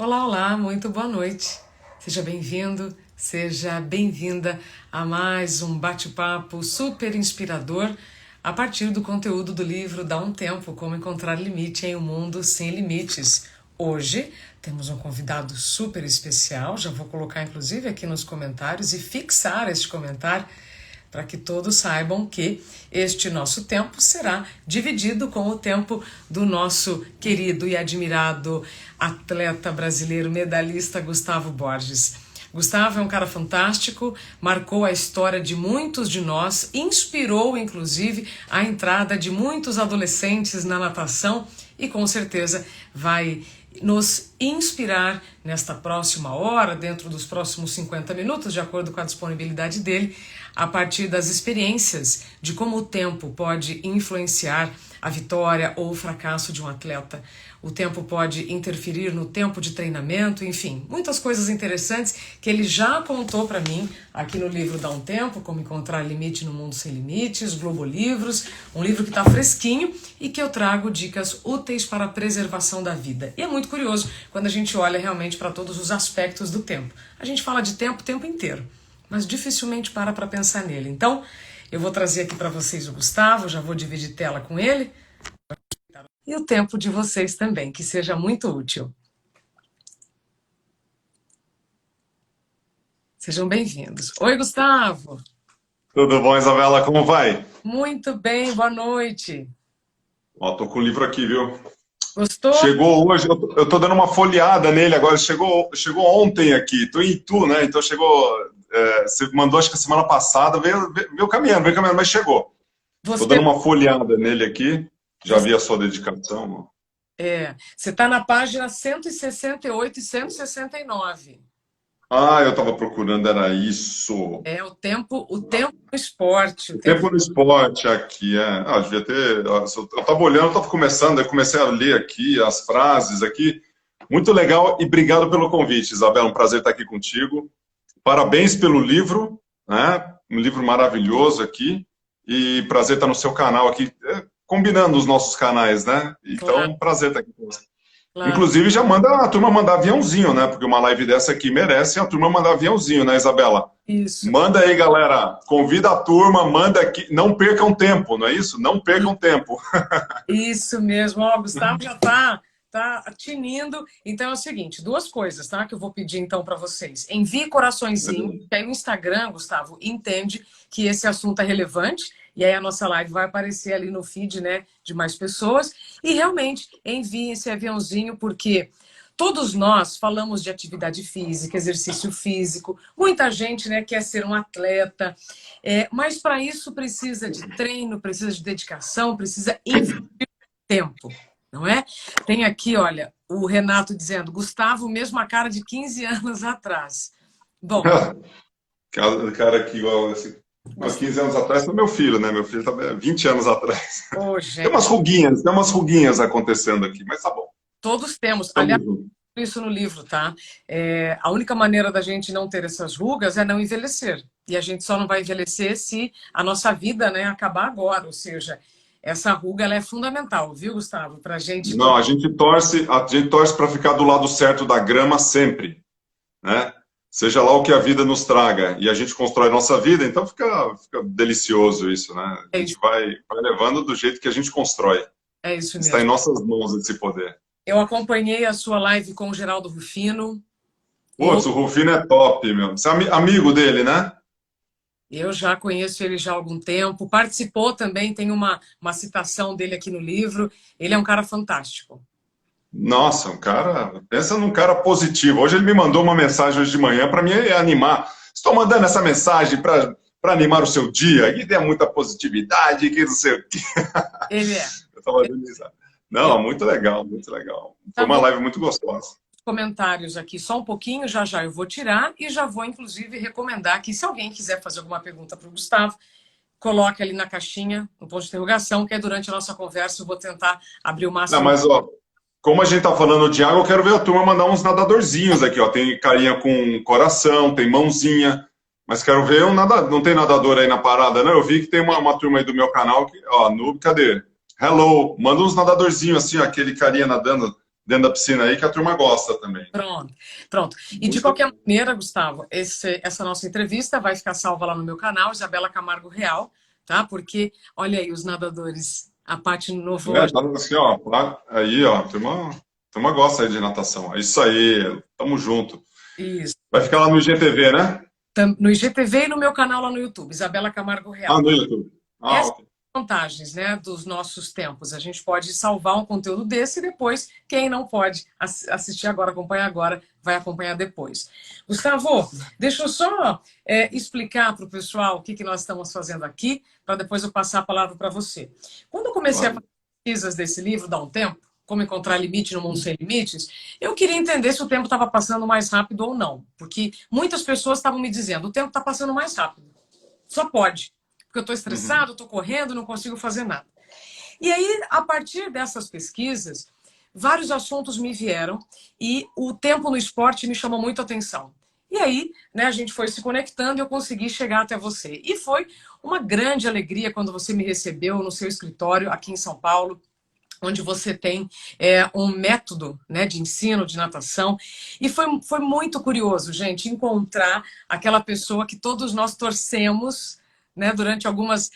Olá, olá, muito boa noite. Seja bem-vindo, seja bem-vinda a mais um bate-papo super inspirador a partir do conteúdo do livro Dá um Tempo, Como Encontrar Limite em um Mundo Sem Limites. Hoje temos um convidado super especial, já vou colocar inclusive aqui nos comentários e fixar este comentário para que todos saibam que este nosso tempo será dividido com o tempo do nosso querido e admirado atleta brasileiro medalhista Gustavo Borges. Gustavo é um cara fantástico, marcou a história de muitos de nós, inspirou inclusive a entrada de muitos adolescentes na natação e com certeza vai nos inspirar nesta próxima hora, dentro dos próximos 50 minutos, de acordo com a disponibilidade dele, a partir das experiências de como o tempo pode influenciar a vitória ou o fracasso de um atleta. O tempo pode interferir no tempo de treinamento, enfim, muitas coisas interessantes que ele já contou para mim aqui no livro Dá um Tempo, Como Encontrar Limite no Mundo Sem Limites, Globo Livros, um livro que está fresquinho e que eu trago dicas úteis para a preservação da vida. E é muito curioso quando a gente olha realmente para todos os aspectos do tempo. A gente fala de tempo o tempo inteiro, mas dificilmente para pensar nele. Então, eu vou trazer aqui para vocês o Gustavo, já vou dividir tela com ele, e o tempo de vocês também, que seja muito útil. Sejam bem-vindos. Oi, Gustavo. Tudo bom, Isabela? Como vai? Muito bem, boa noite. Ó, tô com o livro aqui, viu? Gostou? Chegou hoje, eu tô dando uma folheada nele agora, chegou ontem aqui, tô em Itu, né? Então chegou, você mandou acho que a semana passada, veio caminhando, mas chegou. Tô Você, dando uma folheada nele aqui, já vi a sua dedicação. você está na página 168 e 169. Eu tava procurando, era isso. É o tempo no esporte, o O tempo. tempo no esporte aqui, devia ter. Eu tava olhando, eu tava começando, aí comecei a ler aqui as frases aqui. Muito legal e obrigado pelo convite, Isabela. Um prazer estar aqui contigo. Parabéns pelo livro, né? Um livro maravilhoso aqui. E prazer estar no seu canal aqui, combinando os nossos canais, né? Claro, Então, prazer estar aqui com você. claro. Inclusive, já manda a turma mandar aviãozinho, né? Porque uma live dessa aqui merece a turma mandar aviãozinho, né, Isabela? Isso. Manda aí, galera. Convida a turma, manda aqui. Não percam tempo, não é isso? Não percam tempo. Isso mesmo. Ó, o Gustavo já tá tinindo. Então é o seguinte, duas coisas, tá? Que eu vou pedir então para vocês. Envie coraçõezinho, que aí o Instagram, Gustavo, entende que esse assunto é relevante. E aí a nossa live vai aparecer ali no feed, né, de mais pessoas. E realmente envie esse aviãozinho, porque todos nós falamos de atividade física, exercício físico. Muita gente, né, quer ser um atleta. Mas para isso precisa de treino, precisa de dedicação, precisa investir tempo, não é? Tem aqui, olha, o Renato dizendo, Gustavo, mesmo a cara de 15 anos atrás. Bom, Cara aqui, igual assim, há 15 anos atrás, foi meu filho, né? Meu filho tá 20 anos atrás. hoje, Tem umas ruguinhas acontecendo aqui, mas tá bom. todos temos. Tamo Aliás, junto. isso no livro, tá? A única maneira da gente não ter essas rugas é não envelhecer. E a gente só não vai envelhecer se a nossa vida, né, acabar agora. Ou seja, essa ruga ela é fundamental, viu, Gustavo? Para a gente. Não, a gente torce para ficar do lado certo da grama sempre, né? Seja lá o que a vida nos traga. E a gente constrói a nossa vida, então fica delicioso isso, né? A É gente isso, vai levando do jeito que a gente constrói. é isso Está em mesmo. nossas mãos esse poder. Eu acompanhei a sua live com o Geraldo Rufino. Eu, Putz, o Rufino é top, meu. Você é amigo dele, né? eu já conheço ele já há algum tempo. Participou também, tem uma citação dele aqui no livro. Ele é um cara fantástico. Nossa, um cara. Pensa num cara positivo. Hoje ele me mandou uma mensagem hoje de manhã para me animar. Estou mandando essa mensagem para animar o seu dia. Que dê muita positividade, que não sei o quê. Ele é. Eu estava dando isso. Ele, Não, muito legal, muito legal. Foi tá uma bom. live muito gostosa. Comentários aqui só um pouquinho, já já eu vou tirar e já vou, inclusive, recomendar que se alguém quiser fazer alguma pergunta para o Gustavo, coloque ali na caixinha, no ponto de interrogação, que é durante a nossa conversa eu vou tentar abrir o Não, máximo. mas ó, como a gente tá falando de água, eu quero ver a turma mandar uns nadadorzinhos aqui, ó. Tem carinha com coração, tem mãozinha, mas quero ver não tem nadador aí na parada, né? Eu vi que tem uma turma aí do meu canal que, ó, cadê? Hello, manda uns nadadorzinhos assim, ó, aquele carinha nadando. dentro da piscina aí, que a turma gosta também. Pronto, pronto. E de Muito qualquer maneira, Gustavo, essa nossa entrevista vai ficar salva lá no meu canal, Isabela Camargo Real, tá? Porque, olha aí, os nadadores, a parte novo. tá assim, ó, aí, ó, a turma gosta aí de natação. É isso aí, tamo junto. Isso. Vai ficar lá no IGTV, né? No IGTV e no meu canal lá no YouTube, Isabela Camargo Ah, Real. no YouTube. Ah, Essas ok. vantagens, né, dos nossos tempos. A gente pode salvar um conteúdo desse e depois, quem não pode assistir agora, acompanhar agora, vai acompanhar depois. Gustavo, deixa eu só explicar para o pessoal o que nós estamos fazendo aqui, para depois eu passar a palavra para você. Quando eu comecei a Claro. fazer pesquisas desse livro, Dá um Tempo, Como Encontrar Limite no Mundo Sem Limites, eu queria entender se o tempo estava passando mais rápido ou não, porque muitas pessoas estavam me dizendo, o tempo está passando mais rápido. Só pode. Porque eu estou estressado, estou correndo, não consigo fazer nada. E aí, a partir dessas pesquisas, vários assuntos me vieram e o tempo no esporte me chamou muito a atenção. E aí, né, a gente foi se conectando e eu consegui chegar até você. E foi uma grande alegria quando você me recebeu no seu escritório aqui em São Paulo, onde você tem um método, né, de ensino de natação. E foi muito curioso, gente, encontrar aquela pessoa que todos nós torcemos, né, durante algumas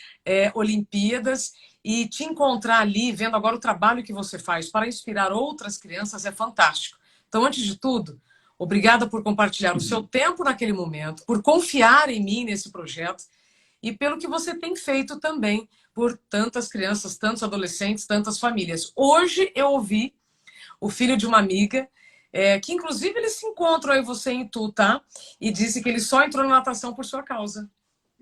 Olimpíadas, e te encontrar ali, vendo agora o trabalho que você faz para inspirar outras crianças, é fantástico. Então, antes de tudo, obrigada por compartilhar o seu tempo naquele momento, por confiar em mim nesse projeto, e pelo que você tem feito também por tantas crianças, tantos adolescentes, tantas famílias. Hoje eu ouvi o filho de uma amiga, que inclusive eles se encontram aí, você em Itu, tá? E disse que ele só entrou na natação por sua causa.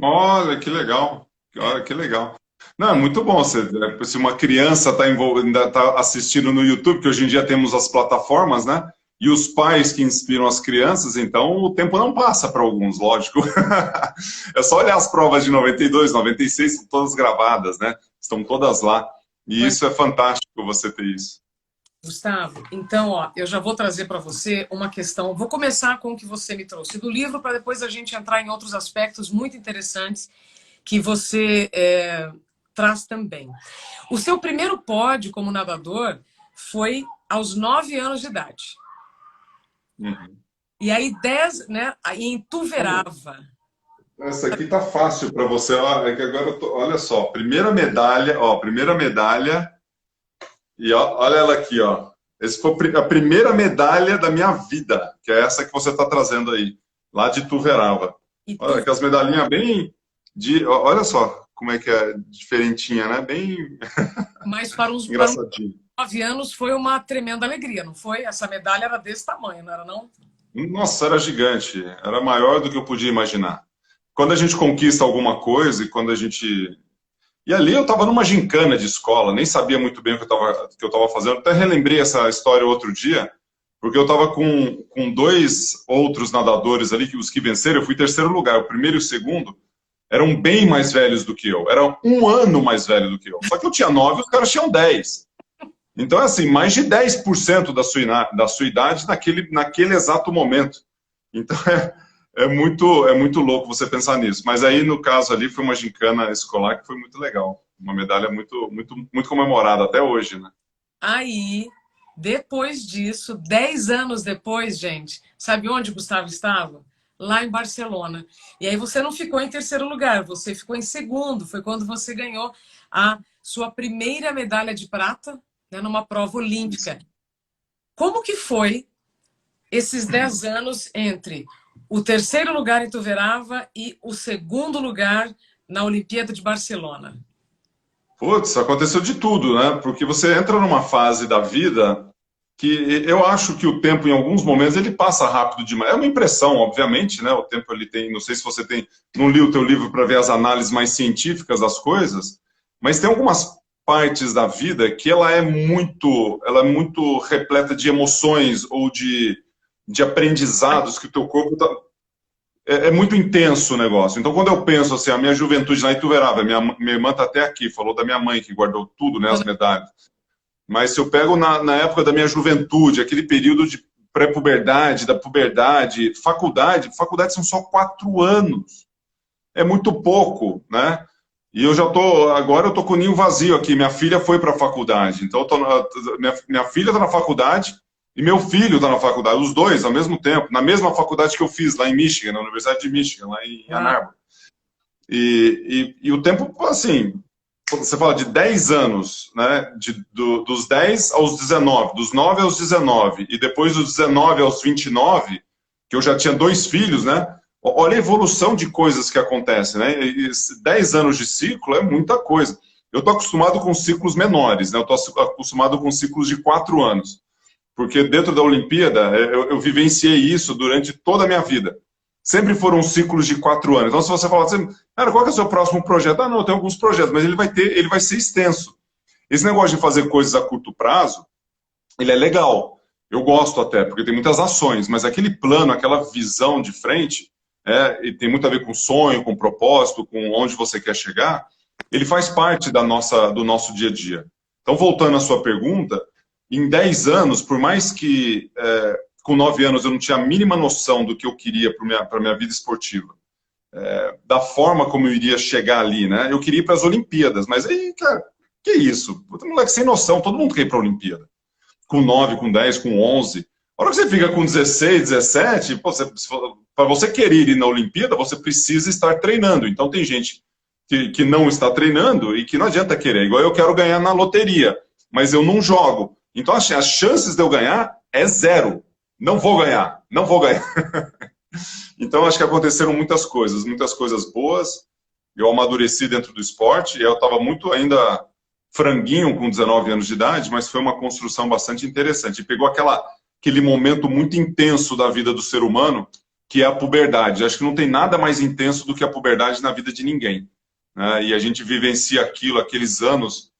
Olha, que legal. Olha, que legal. Não, é muito bom se uma criança está assistindo no YouTube, que hoje em dia temos as plataformas, né? E os pais que inspiram as crianças, então o tempo não passa para alguns, lógico. É só olhar as provas de 92, 96, são todas gravadas, né? Estão todas lá. E isso é fantástico você ter isso. Gustavo, então, ó, eu já vou trazer para você uma questão. Vou começar com o que você me trouxe do livro, para depois a gente entrar em outros aspectos muito interessantes que você traz também. O seu primeiro pódio como nadador foi aos 9 anos de idade. Uhum. E aí, 10, né, em Tuverava. Essa aqui tá fácil para você. É que agora olha só, primeira medalha, ó, primeira medalha. E ó, olha ela aqui, ó. Essa foi a primeira medalha da minha vida, que é essa que você está trazendo aí, lá de Tuverava. Olha, aquelas medalhinhas bem olha só como é que é diferentinha, né? Bem Mas para uns engraçadinho. 9 anos foi uma tremenda alegria, não foi? Essa medalha era desse tamanho, não era não? Nossa, era gigante. Era maior do que eu podia imaginar. Quando a gente conquista alguma coisa e quando a gente... E ali eu estava numa gincana de escola, nem sabia muito bem o que eu estava fazendo. Até relembrei essa história outro dia, porque eu estava com dois outros nadadores ali, os que venceram. Eu fui terceiro lugar, o primeiro e o segundo eram bem mais velhos do que eu. Eram um ano mais velho do que eu. Só que eu tinha 9 e os caras tinham 10. Então, assim, mais de 10% da sua idade naquele exato momento. Então, é muito louco você pensar nisso. Mas aí, no caso ali, foi uma gincana escolar que foi muito legal. Uma medalha muito, muito, muito comemorada até hoje, né? Aí, depois disso, 10 anos depois, gente, sabe onde o Gustavo estava? Lá em Barcelona. E aí você não ficou em terceiro lugar, você ficou em segundo. Foi quando você ganhou a sua primeira medalha de prata, né, numa prova olímpica. Como que foi esses 10 anos entre o terceiro lugar em Tuverava e o segundo lugar na Olimpíada de Barcelona? Putz, aconteceu de tudo, né? Porque você entra numa fase da vida que eu acho que o tempo, em alguns momentos, ele passa rápido demais. É uma impressão, obviamente, né? O tempo, ele tem... Não sei se você não li o teu livro para ver as análises mais científicas das coisas, mas tem algumas partes da vida que ela é muito repleta de emoções ou de aprendizados que o teu corpo é muito intenso o negócio. Então, quando eu penso assim, a minha juventude lá em Ituverava, minha irmã está até aqui, falou da minha mãe, que guardou tudo, né, as medalhas. Mas se eu pego na época da minha juventude, aquele período de pré-puberdade, da puberdade, faculdade são só 4 anos. É muito pouco, né? E agora eu tô com o ninho vazio aqui, minha filha foi para a faculdade. Então, minha filha está na faculdade, E meu filho está na faculdade, os dois ao mesmo tempo, na mesma faculdade que eu fiz, lá em Michigan, na Universidade de Michigan, lá em Ann Arbor. E o tempo, assim, você fala de 10 anos, né? Dos 10 aos 19, dos 9 aos 19, e depois dos 19 aos 29, que eu já tinha 2 filhos, né? Olha a evolução de coisas que acontecem, né? E 10 anos de ciclo é muita coisa. Eu estou acostumado com ciclos menores, né? Eu estou acostumado com ciclos de 4 anos. Porque dentro da Olimpíada, eu vivenciei isso durante toda a minha vida. Sempre foram ciclos de 4 anos. Então, se você falar assim, cara, qual que é o seu próximo projeto? Ah, não, eu tenho alguns projetos, mas ele vai ser extenso. Esse negócio de fazer coisas a curto prazo, ele é legal. Eu gosto até, porque tem muitas ações, mas aquele plano, aquela visão de frente, e tem muito a ver com sonho, com propósito, com onde você quer chegar, ele faz parte do nosso dia a dia. Então, voltando à sua pergunta, em 10 anos, por mais que com 9 anos eu não tinha a mínima noção do que eu queria para a minha vida esportiva, da forma como eu iria chegar ali, né? Eu queria ir para as Olimpíadas, mas aí, cara, que isso? Moleque sem noção, todo mundo quer ir para a Olimpíada. Com 9, com 10, com 11. A hora que você fica com 16, 17, para você querer ir na Olimpíada, você precisa estar treinando. Então tem gente que não está treinando e que não adianta querer. Igual eu quero ganhar na loteria, mas eu não jogo. Então as chances de eu ganhar é 0. Não vou ganhar, não vou ganhar. Então acho que aconteceram muitas coisas boas. Eu amadureci dentro do esporte, eu estava muito ainda franguinho com 19 anos de idade, mas foi uma construção bastante interessante. E pegou aquele momento muito intenso da vida do ser humano, que é a puberdade. Acho que não tem nada mais intenso do que a puberdade na vida de ninguém. Né? E a gente vivencia aqueles anos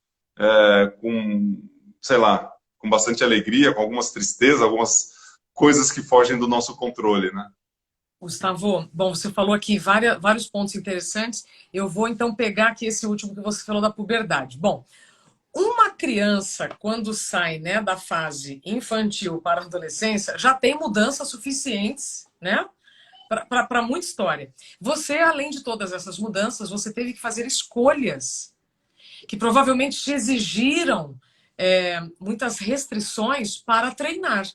com, sei lá, com bastante alegria, com algumas tristezas, algumas coisas que fogem do nosso controle, né? Gustavo, bom, você falou aqui vários pontos interessantes. Eu vou então pegar aqui esse último que você falou da puberdade. Bom, uma criança, quando sai, né, da fase infantil para a adolescência, já tem mudanças suficientes, né, para muita história. Você, além de todas essas mudanças, você teve que fazer escolhas que provavelmente te exigiram muitas restrições para treinar.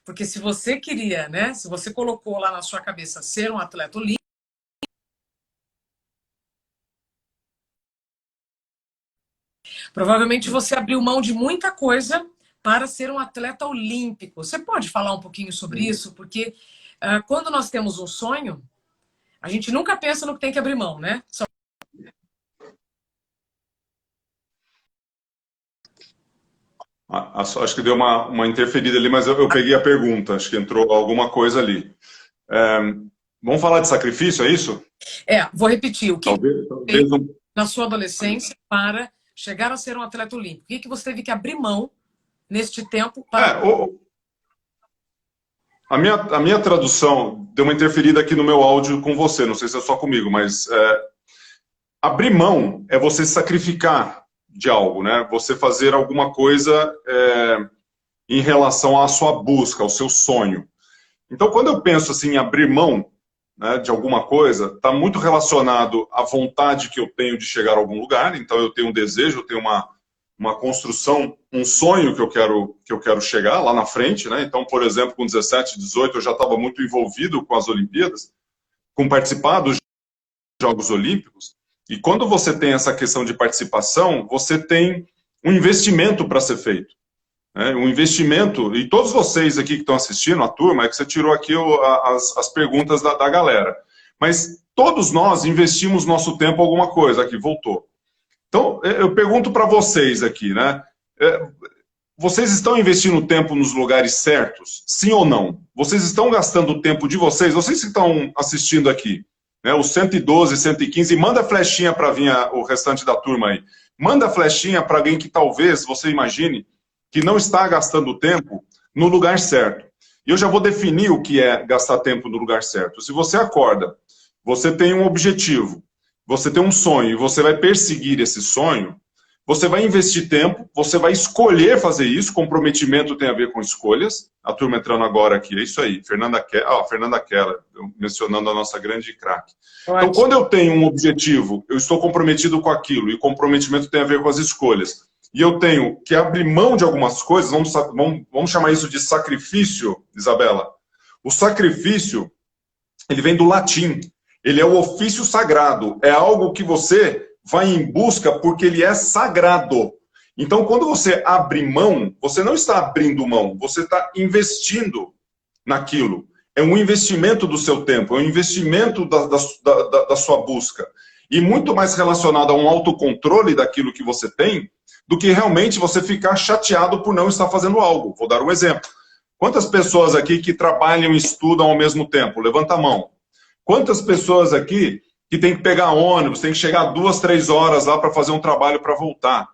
Porque se você queria, né, se você colocou lá na sua cabeça ser um atleta olímpico, provavelmente você abriu mão de muita coisa para ser um atleta olímpico. Você pode falar um pouquinho sobre isso? Porque quando nós temos um sonho, a gente nunca pensa no que tem que abrir mão, né? Acho que deu uma interferida ali, mas eu peguei a pergunta. Acho que entrou alguma coisa ali. Vamos falar de sacrifício, é isso? Vou repetir. O que talvez fez na sua adolescência para chegar a ser um atleta olímpico? O que você teve que abrir mão neste tempo para... A minha tradução deu uma interferida aqui no meu áudio com você, não sei se é só comigo, mas abrir mão é você sacrificar de algo, né? Você fazer alguma coisa em relação à sua busca, ao seu sonho. Então, quando eu penso assim, em abrir mão, né, de alguma coisa, está muito relacionado à vontade que eu tenho de chegar a algum lugar. Então, eu tenho um desejo, eu tenho uma construção, um sonho que eu quero chegar lá na frente, né? Então, por exemplo, com 17, 18, eu já estava muito envolvido com as Olimpíadas, com participar dos Jogos Olímpicos. E quando você tem essa questão de participação, você tem um investimento para ser feito. Um investimento, e todos vocês aqui que estão assistindo, a turma, é que você tirou aqui as perguntas da galera. Mas todos nós investimos nosso tempo em alguma coisa. Aqui, voltou. Então, eu pergunto para vocês aqui, né? Vocês estão investindo tempo nos lugares certos? Sim ou não? Vocês estão gastando o tempo de vocês? Vocês que estão assistindo aqui, né? Os 112, 115, manda flechinha para vir o restante da turma aí. Manda flechinha para alguém que talvez você imagine que não está gastando tempo no lugar certo. E eu já vou definir o que é gastar tempo no lugar certo. Se você acorda, você tem um objetivo, você tem um sonho e você vai perseguir esse sonho, você vai investir tempo, você vai escolher fazer isso, comprometimento tem a ver com escolhas. A turma entrando agora aqui, é isso aí, Fernanda Keller, mencionando a nossa grande craque. Então, quando eu tenho um objetivo, eu estou comprometido com aquilo, e comprometimento tem a ver com as escolhas. e eu tenho que abrir mão de algumas coisas, vamos chamar isso de sacrifício, Isabela. O sacrifício, ele vem do latim. Ele é o ofício sagrado. É algo que você vai em busca porque ele é sagrado. Então, quando você abre mão, você não está abrindo mão, você está investindo naquilo. É um investimento do seu tempo, é um investimento da sua busca. E muito mais relacionado a um autocontrole daquilo que você tem, do que realmente você ficar chateado por não estar fazendo algo. Vou dar um exemplo. Quantas pessoas aqui que trabalham e estudam ao mesmo tempo? Levanta a mão. Quantas pessoas aqui que tem que pegar ônibus, tem que chegar 2, 3 horas lá para fazer um trabalho para voltar?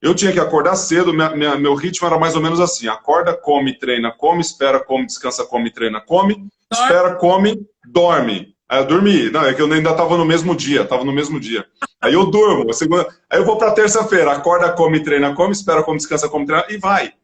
Eu tinha que acordar cedo, meu ritmo era mais ou menos assim. Acorda, come, treina, come, espera, come, descansa, come, treina, come, espera, come, dorme. Aí eu dormi. Não, é que eu ainda estava no mesmo dia, Aí eu durmo. Aí eu vou para terça-feira. Acorda, come, treina, come, espera, come, descansa, come, treina, e vai.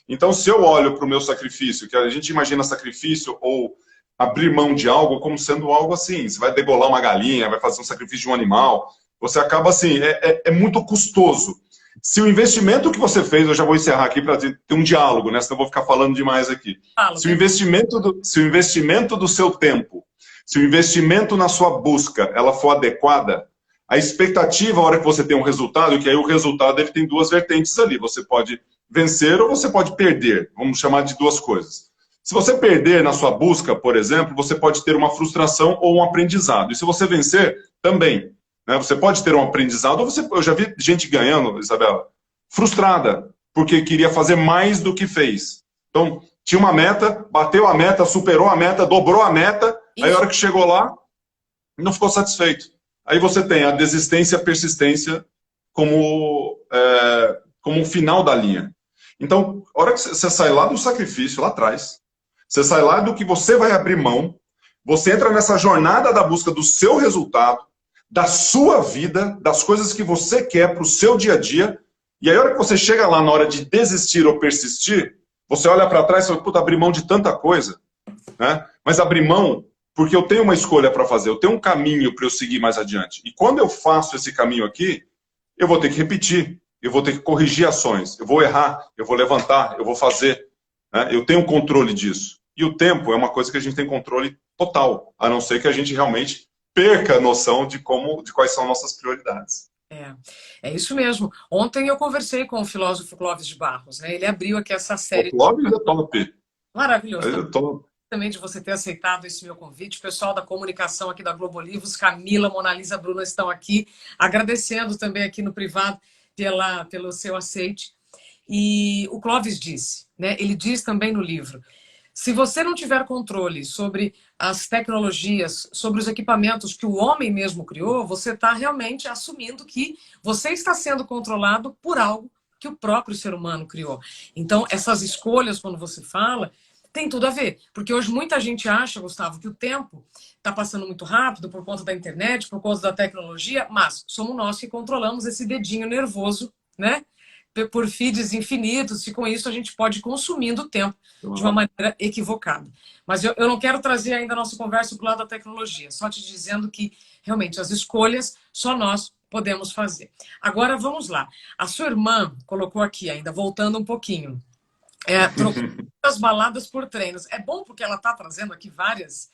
Então, se eu olho para o meu sacrifício, que a gente imagina sacrifício ou abrir mão de algo como sendo algo assim, você vai degolar uma galinha, vai fazer um sacrifício de um animal, você acaba assim, é muito custoso. Se o investimento que você fez, eu já vou encerrar aqui para ter um diálogo, né? Senão eu vou ficar falando demais aqui. Se o investimento do seu tempo, se o investimento na sua busca, ela for adequada, a expectativa, a hora que você tem um resultado, que aí o resultado ele tem duas vertentes ali. Você pode vencer ou você pode perder. Vamos chamar de duas coisas. Se você perder na sua busca, por exemplo, você pode ter uma frustração ou um aprendizado. E se você vencer, também. Né? Você pode ter um aprendizado, ou eu já vi gente ganhando, Isabela, frustrada, porque queria fazer mais do que fez. Então, tinha uma meta, bateu a meta, superou a meta, dobrou a meta, aí a hora que chegou lá, não ficou satisfeito. Aí você tem a desistência e a persistência como um final da linha. Então, a hora que você sai lá do sacrifício, lá atrás, você sai lá do que você vai abrir mão, você entra nessa jornada da busca do seu resultado, da sua vida, das coisas que você quer para o seu dia a dia, e aí a hora que você chega lá na hora de desistir ou persistir, você olha para trás e fala, puta, abri mão de tanta coisa, né? Mas abri mão porque eu tenho uma escolha para fazer, eu tenho um caminho para eu seguir mais adiante. E quando eu faço esse caminho aqui, eu vou ter que repetir, eu vou ter que corrigir ações, eu vou errar, eu vou levantar, eu vou fazer, né? Eu tenho controle disso. E o tempo é uma coisa que a gente tem controle total, a não ser que a gente realmente perca a noção de quais são nossas prioridades. É isso mesmo. Ontem eu conversei com o filósofo Clóvis de Barros, né? Ele abriu aqui essa série. O Clóvis é top. Maravilhoso. É top. Também de você ter aceitado esse meu convite. O pessoal da comunicação aqui da Globo Livros, Camila, Monalisa, Bruna estão aqui, agradecendo também aqui no privado pelo seu aceite. E o Clóvis disse, né? Ele diz também no livro, se você não tiver controle sobre as tecnologias, sobre os equipamentos que o homem mesmo criou, você está realmente assumindo que você está sendo controlado por algo que o próprio ser humano criou. Então, essas escolhas, quando você fala, tem tudo a ver. Porque hoje muita gente acha, Gustavo, que o tempo está passando muito rápido por conta da internet, por conta da tecnologia, mas somos nós que controlamos esse dedinho nervoso, né? Por feeds infinitos, e com isso a gente pode ir consumindo o tempo de uma maneira equivocada. Mas eu não quero trazer ainda a nossa conversa para o lado da tecnologia, só te dizendo que realmente as escolhas só nós podemos fazer. Agora vamos lá. A sua irmã colocou aqui ainda, voltando um pouquinho, trocando as baladas por treinos. É bom porque ela está trazendo aqui várias...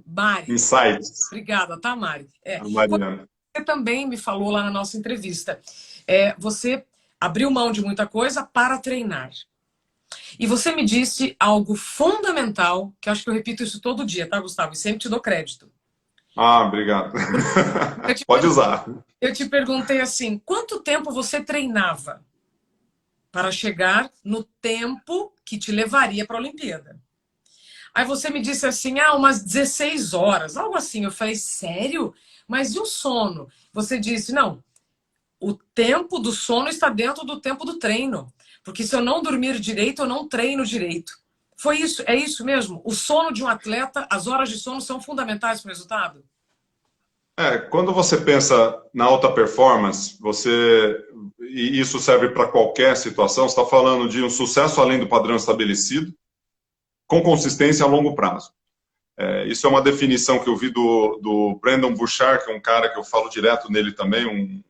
Mari. Insights. Obrigada, tá, Mari? Mariana. Você também me falou lá na nossa entrevista. Você abriu mão de muita coisa para treinar. E você me disse algo fundamental, que eu acho que eu repito isso todo dia, tá, Gustavo? E sempre te dou crédito. Obrigado. Pode usar. Eu te perguntei assim, quanto tempo você treinava para chegar no tempo que te levaria para a Olimpíada? Aí você me disse assim, umas 16 horas, algo assim. Eu falei, sério? Mas e o sono? Você disse, não, o tempo do sono está dentro do tempo do treino. Porque se eu não dormir direito, eu não treino direito. Foi isso? É isso mesmo? O sono de um atleta, as horas de sono são fundamentais para o resultado? Quando você pensa na alta performance, e isso serve para qualquer situação, você está falando de um sucesso além do padrão estabelecido, com consistência a longo prazo. Isso é uma definição que eu vi do Brandon Burchard, que é um cara que eu falo direto nele também,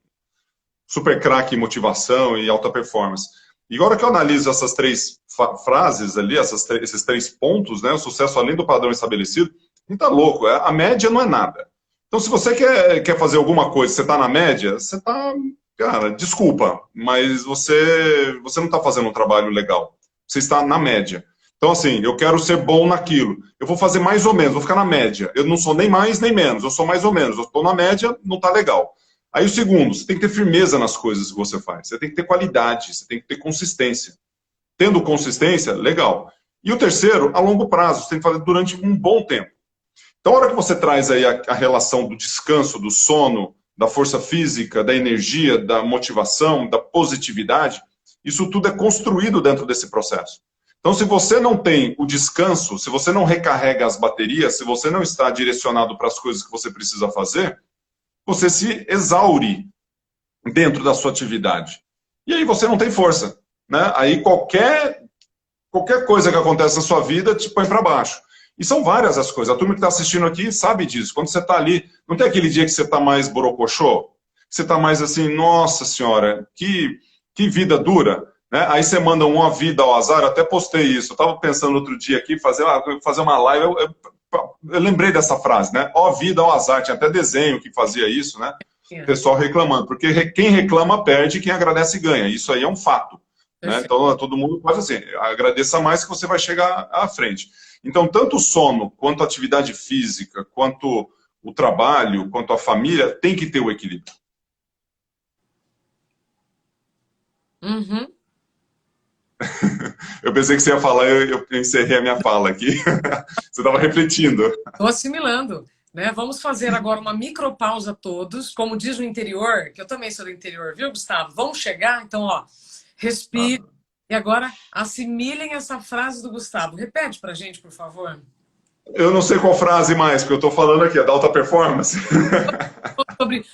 super craque em motivação e alta performance. E agora que eu analiso essas três frases ali, esses três pontos, né, o sucesso além do padrão estabelecido, não tá louco, a média não é nada. Então, se você quer fazer alguma coisa, você está na média, você está, cara, desculpa, mas você não está fazendo um trabalho legal. Você está na média. Então, assim, eu quero ser bom naquilo. Eu vou fazer mais ou menos, vou ficar na média. Eu não sou nem mais nem menos, eu sou mais ou menos. Eu estou na média, não está legal. Aí o segundo, você tem que ter firmeza nas coisas que você faz. Você tem que ter qualidade, você tem que ter consistência. Tendo consistência, legal. E o terceiro, a longo prazo, você tem que fazer durante um bom tempo. Então, a hora que você traz aí a relação do descanso, do sono, da força física, da energia, da motivação, da positividade, isso tudo é construído dentro desse processo. Então, se você não tem o descanso, se você não recarrega as baterias, se você não está direcionado para as coisas que você precisa fazer, você se exaure dentro da sua atividade. E aí você não tem força, né? Aí qualquer coisa que acontece na sua vida te põe para baixo. E são várias as coisas. A turma que está assistindo aqui sabe disso. Quando você está ali, não tem aquele dia que você está mais borocochô? Você está mais assim, nossa senhora, que vida dura. Né? Aí você manda uma vida ao azar, eu até postei isso. Eu estava pensando outro dia aqui, fazer uma live, eu lembrei dessa frase, né? Ó vida ao azar, tinha até desenho que fazia isso, né? O pessoal reclamando, porque quem reclama perde, quem agradece ganha. Isso aí é um fato. Né? Então todo mundo pode assim, agradeça mais que você vai chegar à frente. Então, tanto o sono, quanto a atividade física, quanto o trabalho, quanto a família, tem que ter o equilíbrio. Uhum. Eu pensei que você ia falar, eu encerrei a minha fala aqui. Você estava refletindo. Estou assimilando. Né? Vamos fazer agora uma micropausa todos. Como diz o interior, que eu também sou do interior, viu, Gustavo? Vamos chegar? Então, ó, respire. E agora, assimilem essa frase do Gustavo. Repete pra gente, por favor. Eu não sei qual frase mais, porque eu estou falando aqui, é da alta performance. Sobre...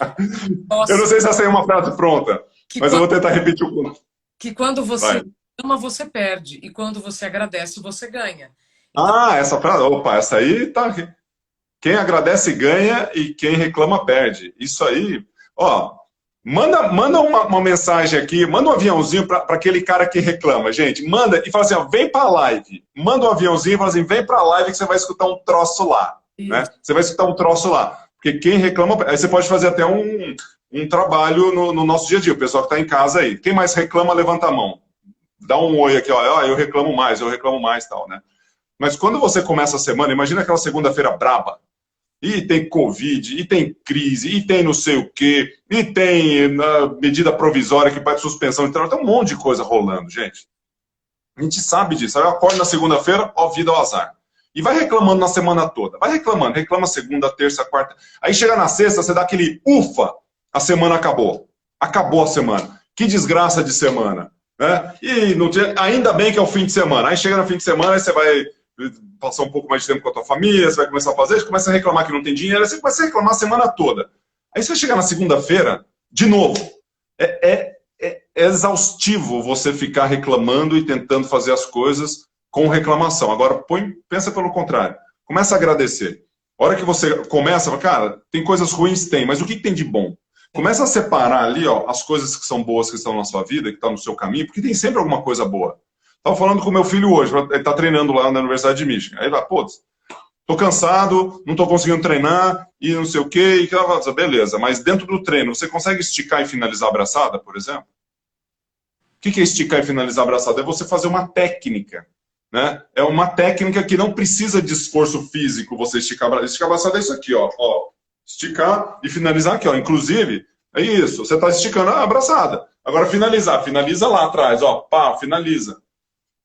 Eu não sei se essa aí é uma frase pronta, mas eu vou tentar repetir o ponto. Que quando você ama, você perde. E quando você agradece, você ganha. Então... essa frase, opa, essa aí tá... Quem agradece ganha e quem reclama perde. Isso aí, ó... Manda uma mensagem aqui, manda um aviãozinho para aquele cara que reclama, gente. Manda e fala assim, ó, vem para a live. Manda um aviãozinho e fala assim, vem para a live que você vai escutar um troço lá. Né? Você vai escutar um troço lá. Porque quem reclama... Aí você pode fazer até um trabalho no nosso dia a dia, o pessoal que está em casa aí. Quem mais reclama, levanta a mão. Dá um oi aqui, ó, eu reclamo mais tal, né? Mas quando você começa a semana, imagina aquela segunda-feira braba. E tem Covid, e tem crise, e tem não sei o quê, e tem medida provisória que vai de suspensão de trabalho. Tem um monte de coisa rolando, gente. A gente sabe disso. Aí eu acordo na segunda-feira, ó, vida ao azar. E vai reclamando na semana toda. Vai reclamando, reclama segunda, terça, quarta. Aí chega na sexta, você dá aquele ufa, a semana acabou. Acabou a semana. Que desgraça de semana. Né? E ainda bem que é o fim de semana. Aí chega no fim de semana, aí você vai... passar um pouco mais de tempo com a tua família, você vai começar a fazer, você começa a reclamar que não tem dinheiro, você começa a reclamar a semana toda. Aí você vai chegar na segunda-feira, de novo. É exaustivo você ficar reclamando e tentando fazer as coisas com reclamação. Agora, pensa pelo contrário. Começa a agradecer. A hora que você começa, cara, tem coisas ruins? Tem, mas o que tem de bom? Começa a separar ali, ó, as coisas que são boas que estão na sua vida, que estão no seu caminho, porque tem sempre alguma coisa boa. Estava falando com o meu filho hoje, ele está treinando lá na Universidade de Michigan. Aí ele vai, pô, tô cansado, não tô conseguindo treinar, e não sei o quê, e beleza, mas dentro do treino, você consegue esticar e finalizar a abraçada, por exemplo? O que é esticar e finalizar a abraçada? É você fazer uma técnica, né? É uma técnica que não precisa de esforço físico, você esticar a abraçada. Esticar a abraçada é isso aqui, ó. Esticar e finalizar aqui, ó. Inclusive, é isso, você está esticando a abraçada. Agora finaliza lá atrás, ó, pá, finaliza.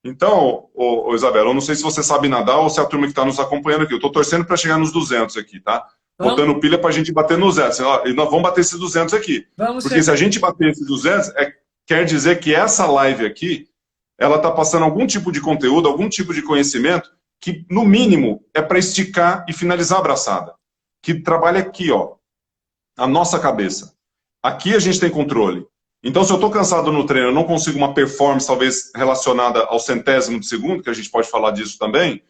Então, Isabela, eu não sei se você sabe nadar ou se é a turma que está nos acompanhando aqui. Eu estou torcendo para chegar nos 200 aqui, tá? Botando pilha para a gente bater nos 200. E nós vamos bater esses 200 aqui. Porque se a gente bater esses 200, quer dizer que essa live aqui, ela está passando algum tipo de conteúdo, algum tipo de conhecimento, que, no mínimo, é para esticar e finalizar a abraçada. Que trabalha aqui, ó, a nossa cabeça. Aqui a gente tem controle. Então, se eu estou cansado no treino, eu não consigo uma performance, talvez, relacionada ao centésimo de segundo, que a gente pode falar disso também,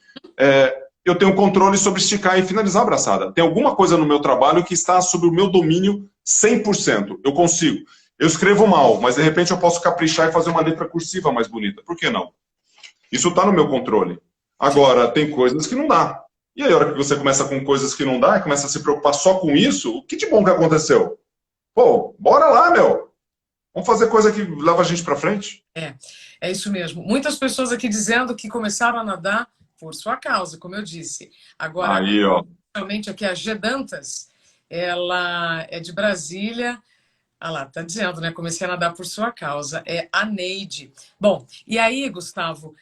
eu tenho controle sobre esticar e finalizar a abraçada. Tem alguma coisa no meu trabalho que está sob o meu domínio 100%. Eu consigo. Eu escrevo mal, mas de repente eu posso caprichar e fazer uma letra cursiva mais bonita. Por que não? Isso está no meu controle. Agora, tem coisas que não dá. E aí, a hora que você começa com coisas que não dá e começa a se preocupar só com isso, o que de bom que aconteceu? Pô, bora lá, meu. Vamos fazer coisa que leva a gente para frente. É isso mesmo. Muitas pessoas aqui dizendo que começaram a nadar por sua causa, como eu disse. Agora, Aí, ó. realmente aqui a G Dantas, ela é de Brasília. Ah lá, tá dizendo, né? Comecei a nadar por sua causa. É a Neide. Bom, e aí, Gustavo,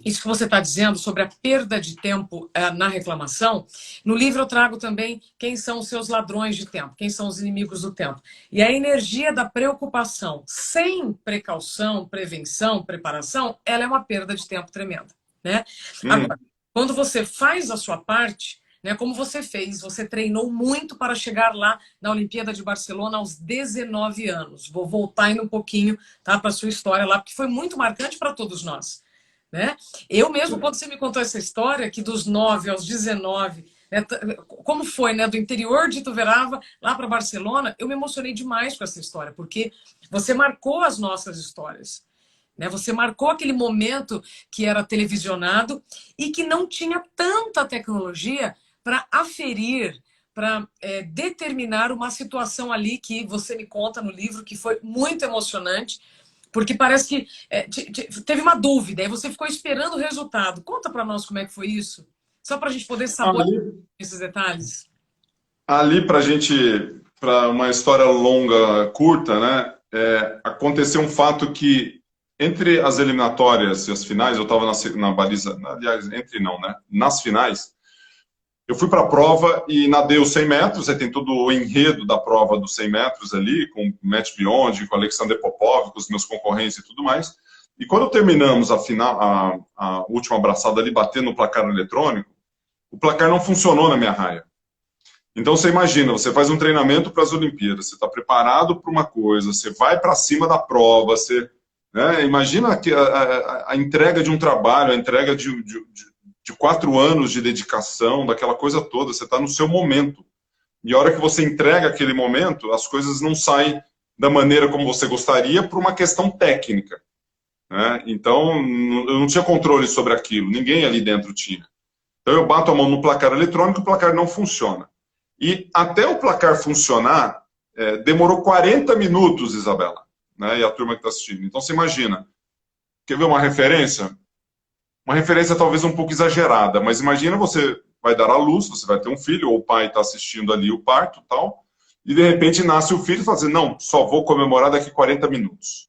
isso que você está dizendo sobre a perda de tempo na reclamação, no livro eu trago também quem são os seus ladrões de tempo, quem são os inimigos do tempo. E a energia da preocupação sem precaução, prevenção, preparação, ela é uma perda de tempo tremenda, né? Agora, quando você faz a sua parte, né, como você fez, você treinou muito para chegar lá na Olimpíada de Barcelona aos 19 anos. Vou voltar ainda um pouquinho, tá, para a sua história lá, porque foi muito marcante para todos nós. Né? Eu mesmo, quando você me contou essa história, que dos 9 aos 19, né, como foi, né, do interior de Ituverava lá para Barcelona, eu me emocionei demais com essa história, porque você marcou as nossas histórias. Né? Você marcou aquele momento que era televisionado e que não tinha tanta tecnologia para aferir, para determinar uma situação ali que você me conta no livro, que foi muito emocionante, porque parece que teve uma dúvida, e você ficou esperando o resultado. Conta para nós como é que foi isso, só para a gente poder saborear esses detalhes. Ali para uma história longa, curta, né? Aconteceu um fato que, entre as eliminatórias e as finais, eu estava na baliza, aliás, entre não, né? Nas finais, eu fui para a prova e nadei os 100 metros, aí tem todo o enredo da prova dos 100 metros ali, com o Matt Biondi, com o Alexander Popov, com os meus concorrentes e tudo mais. E quando terminamos a última abraçada ali, batendo no placar eletrônico, o placar não funcionou na minha raia. Então você imagina, você faz um treinamento para as Olimpíadas, você está preparado para uma coisa, você vai para cima da prova, né, imagina a entrega de um trabalho, a entrega de 4 anos de dedicação, daquela coisa toda, você está no seu momento. E a hora que você entrega aquele momento, as coisas não saem da maneira como você gostaria por uma questão técnica. Né? Então, eu não tinha controle sobre aquilo, ninguém ali dentro tinha. Então, eu bato a mão no placar eletrônico, o placar não funciona. E até o placar funcionar, demorou 40 minutos, Isabela, né? E a turma que está assistindo. Então, você imagina, quer ver uma referência? Uma referência talvez um pouco exagerada, mas imagina você vai dar à luz, você vai ter um filho, ou o pai está assistindo ali o parto e tal, e de repente nasce o filho e fala assim, não, só vou comemorar daqui 40 minutos.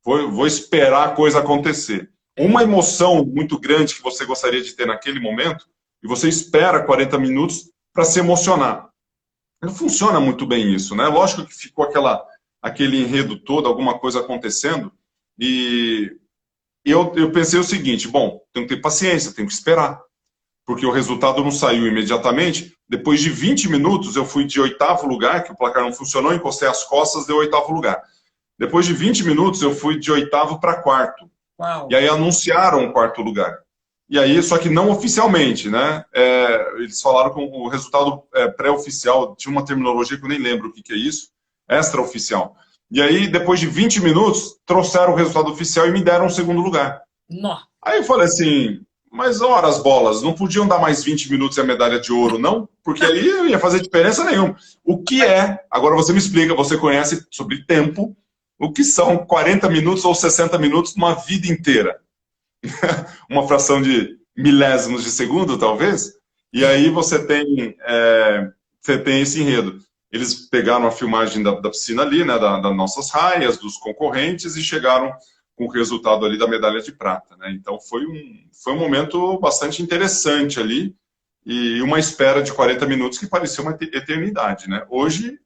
Vou esperar a coisa acontecer. Uma emoção muito grande que você gostaria de ter naquele momento, e você espera 40 minutos para se emocionar. Não funciona muito bem isso, né? Lógico que ficou aquele enredo todo, alguma coisa acontecendo, e eu pensei o seguinte, bom, tenho que ter paciência, tenho que esperar, porque o resultado não saiu imediatamente. Depois de 20 minutos, eu fui de 8º lugar, que o placar não funcionou, encostei as costas, deu 8º lugar. Depois de 20 minutos, eu fui de 8º para 4º. Uau. E aí anunciaram o 4º lugar. E aí, só que não oficialmente, né? Eles falaram com o resultado pré-oficial, tinha uma terminologia que eu nem lembro o que é isso, extra-oficial. E aí, depois de 20 minutos, trouxeram o resultado oficial e me deram o 2º lugar. Não. Aí eu falei assim, mas ora as bolas, não podiam dar mais 20 minutos e a medalha de ouro, não? Porque aí não ia fazer diferença nenhuma. O que agora você me explica, você conhece sobre tempo, o que são 40 minutos ou 60 minutos numa vida inteira? Uma fração de milésimos de segundo, talvez? E aí você tem esse enredo. Eles pegaram a filmagem da piscina ali, né, das nossas raias, dos concorrentes, e chegaram com o resultado ali da medalha de prata. Né? Então foi um momento bastante interessante ali, e uma espera de 40 minutos que parecia uma eternidade. Né? Hoje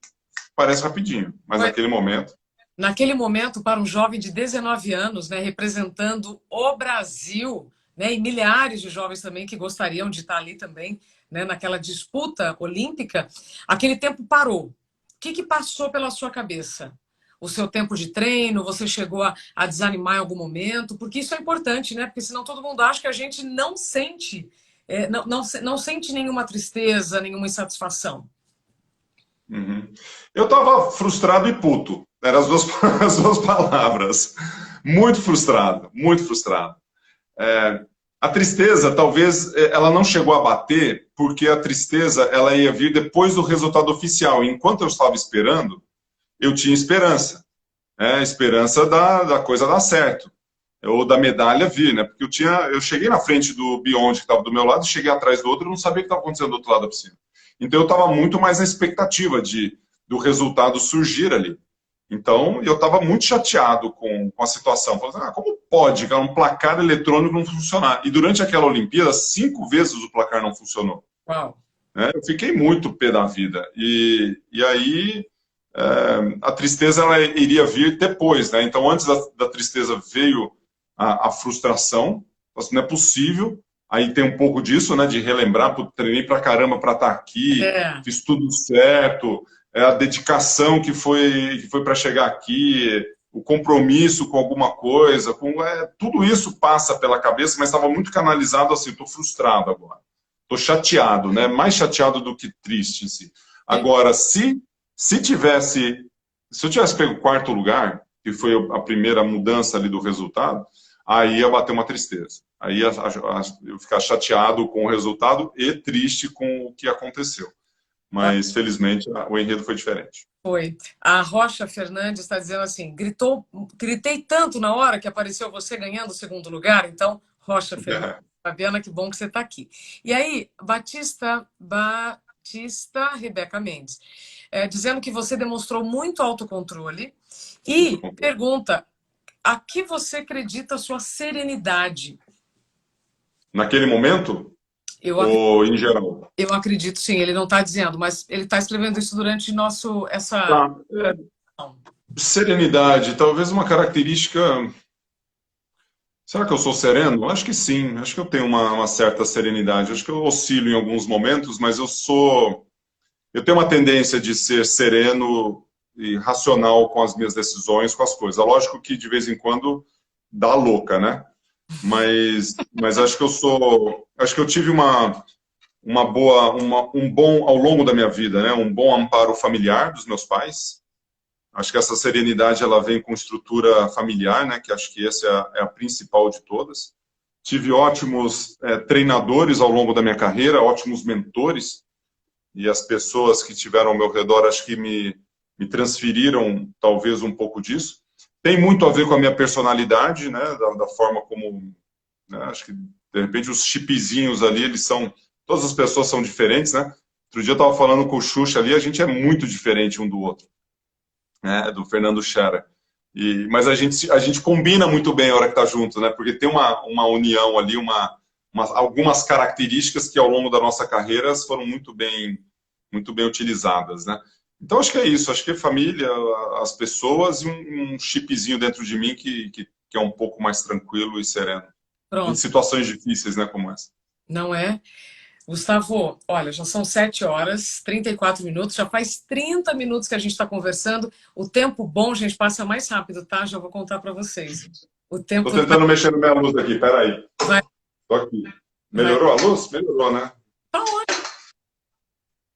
parece rapidinho, mas naquele momento... Naquele momento, para um jovem de 19 anos, né, representando o Brasil, né, e milhares de jovens também que gostariam de estar ali também, né, naquela disputa olímpica, aquele tempo parou. O que passou pela sua cabeça? O seu tempo de treino, você chegou a desanimar em algum momento? Porque isso é importante, né? Porque senão todo mundo acha que a gente não sente, não sente nenhuma tristeza, nenhuma insatisfação. Uhum. Eu estava frustrado e puto. Eram as duas, as duas palavras. Muito frustrado, muito frustrado. É, a tristeza, talvez, ela não chegou a bater, porque a tristeza ela ia vir depois do resultado oficial. Enquanto eu estava esperando, eu tinha esperança. Esperança da coisa dar certo. Ou da medalha vir, né? Porque eu cheguei na frente do Beyond, que estava do meu lado, cheguei atrás do outro e não sabia o que estava acontecendo do outro lado da piscina. Então eu estava muito mais na expectativa do resultado surgir ali. Então eu estava muito chateado com a situação. Falei, como pode, cara, um placar eletrônico não funcionar? E durante aquela Olimpíada, 5 vezes o placar não funcionou. Uau. Eu fiquei muito pé da vida. E aí a tristeza ela iria vir depois, né? Então antes da tristeza veio a frustração. Assim, não é possível. Aí tem um pouco disso, né? De relembrar, treinei pra caramba para estar aqui, fiz tudo certo, a dedicação que foi para chegar aqui, o compromisso com alguma coisa, tudo isso passa pela cabeça, mas estava muito canalizado assim, estou frustrado agora. Estou chateado, né? Mais chateado do que triste em si. Agora, se eu tivesse pego o 4º lugar, que foi a primeira mudança ali do resultado, aí ia bater uma tristeza. Aí eu ficar chateado com o resultado e triste com o que aconteceu. Mas, felizmente, o enredo foi diferente. Foi. A Rocha Fernandes está dizendo assim, gritei tanto na hora que apareceu você ganhando o 2º lugar, então, Rocha Fernandes, Fabiana, que bom que você está aqui. E aí, Batista Rebeca Mendes, dizendo que você demonstrou muito autocontrole e pergunta, a que você acredita a sua serenidade? Naquele momento? Ou em geral? Eu acredito, sim. Ele não está dizendo, mas ele está escrevendo isso durante Serenidade, talvez uma característica... Será que eu sou sereno? Acho que sim. Acho que eu tenho uma certa serenidade. Acho que eu oscilo em alguns momentos, mas eu tenho uma tendência de ser sereno e racional com as minhas decisões, com as coisas. Lógico que de vez em quando dá louca, né? Mas acho que eu tive um bom, ao longo da minha vida, né? Um bom amparo familiar dos meus pais. Acho que essa serenidade ela vem com estrutura familiar, né? Que acho que essa é a principal de todas. Tive ótimos treinadores ao longo da minha carreira, ótimos mentores, e as pessoas que tiveram ao meu redor acho que me transferiram talvez um pouco disso. Tem muito a ver com a minha personalidade, né? Da forma como, né? Acho que de repente os chipzinhos ali, todas as pessoas são diferentes, né? Outro dia eu estava falando com o Xuxa ali, a gente é muito diferente um do outro, né? Do Fernando Scherer. Mas a gente combina muito bem a hora que está junto, né? Porque tem uma união ali, algumas características que ao longo da nossa carreira foram muito bem utilizadas, né? Então acho que é isso, acho que é família, as pessoas e um chipzinho dentro de mim que é um pouco mais tranquilo e sereno. Pronto. Em situações difíceis, né, como essa. Não é? Gustavo, olha, já são 7h34, já faz 30 minutos que a gente está conversando. O tempo bom, gente, passa mais rápido, tá? Já vou contar para vocês. Tô tentando mexer na minha luz aqui, peraí. Vai. Tô aqui. Melhorou a luz? Melhorou, né? Tá ótimo.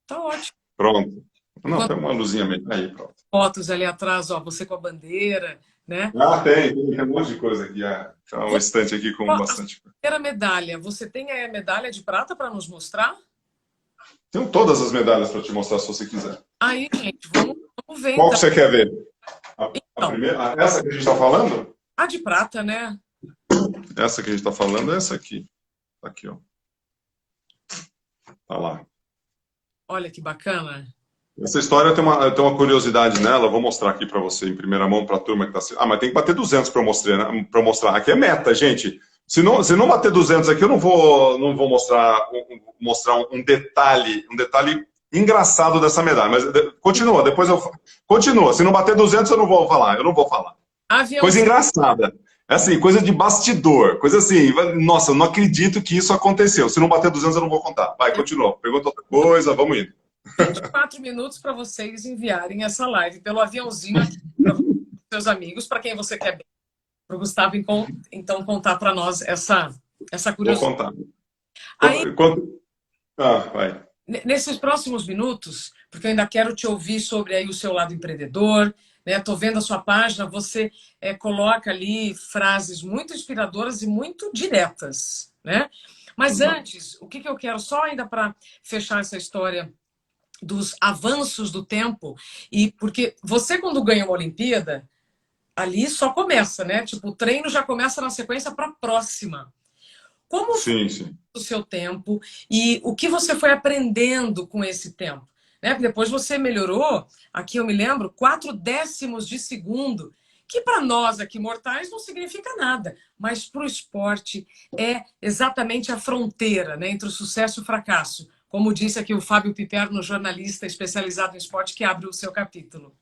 Tá ótimo. Pronto. Não, tem uma luzinha mesmo. Aí, pronto. Fotos ali atrás, ó, você com a bandeira, né? Tem um monte de coisa aqui. Tá um estante aqui com bastante coisa. Primeira medalha, você tem a medalha de prata para nos mostrar? Tenho todas as medalhas para te mostrar se você quiser. Aí, gente, vamos ver. Qual que você quer ver? A primeira? Essa que a gente está falando? A de prata, né? Essa que a gente está falando é essa aqui. Aqui, ó. Tá lá. Olha que bacana. Essa história tem uma curiosidade nela, vou mostrar aqui para você em primeira mão, para a turma que está... mas tem que bater 200 para mostrar, né? Para mostrar. Aqui é meta, gente. Se não bater 200 aqui, eu não vou mostrar um detalhe engraçado dessa medalha. Mas continua, depois eu... Continua, se não bater 200 eu não vou falar. Coisa engraçada. É assim, coisa de bastidor, coisa assim, nossa, eu não acredito que isso aconteceu. Se não bater 200 eu não vou contar. Vai, continua. Pergunta outra coisa, vamos indo. 24 minutos para vocês enviarem essa live pelo aviãozinho aqui para seus amigos, para quem você quer, para o Gustavo então contar para nós essa curiosidade. Vou contar. Aí, vai. Nesses próximos minutos, porque eu ainda quero te ouvir sobre aí o seu lado empreendedor, né? Estou vendo a sua página, você coloca ali frases muito inspiradoras e muito diretas, né? Mas antes, o que eu quero só ainda para fechar essa história dos avanços do tempo, e porque você, quando ganha uma Olimpíada, ali só começa, né? Tipo, o treino já começa na sequência para a próxima. Como foi sim. o seu tempo e o que você foi aprendendo com esse tempo? Né? Porque depois você melhorou, aqui eu me lembro, 0,4 de segundo, que para nós aqui mortais não significa nada, mas para o esporte é exatamente a fronteira, né, entre o sucesso e o fracasso, como disse aqui o Fábio Piperno, jornalista especializado em esporte, que abre o seu capítulo.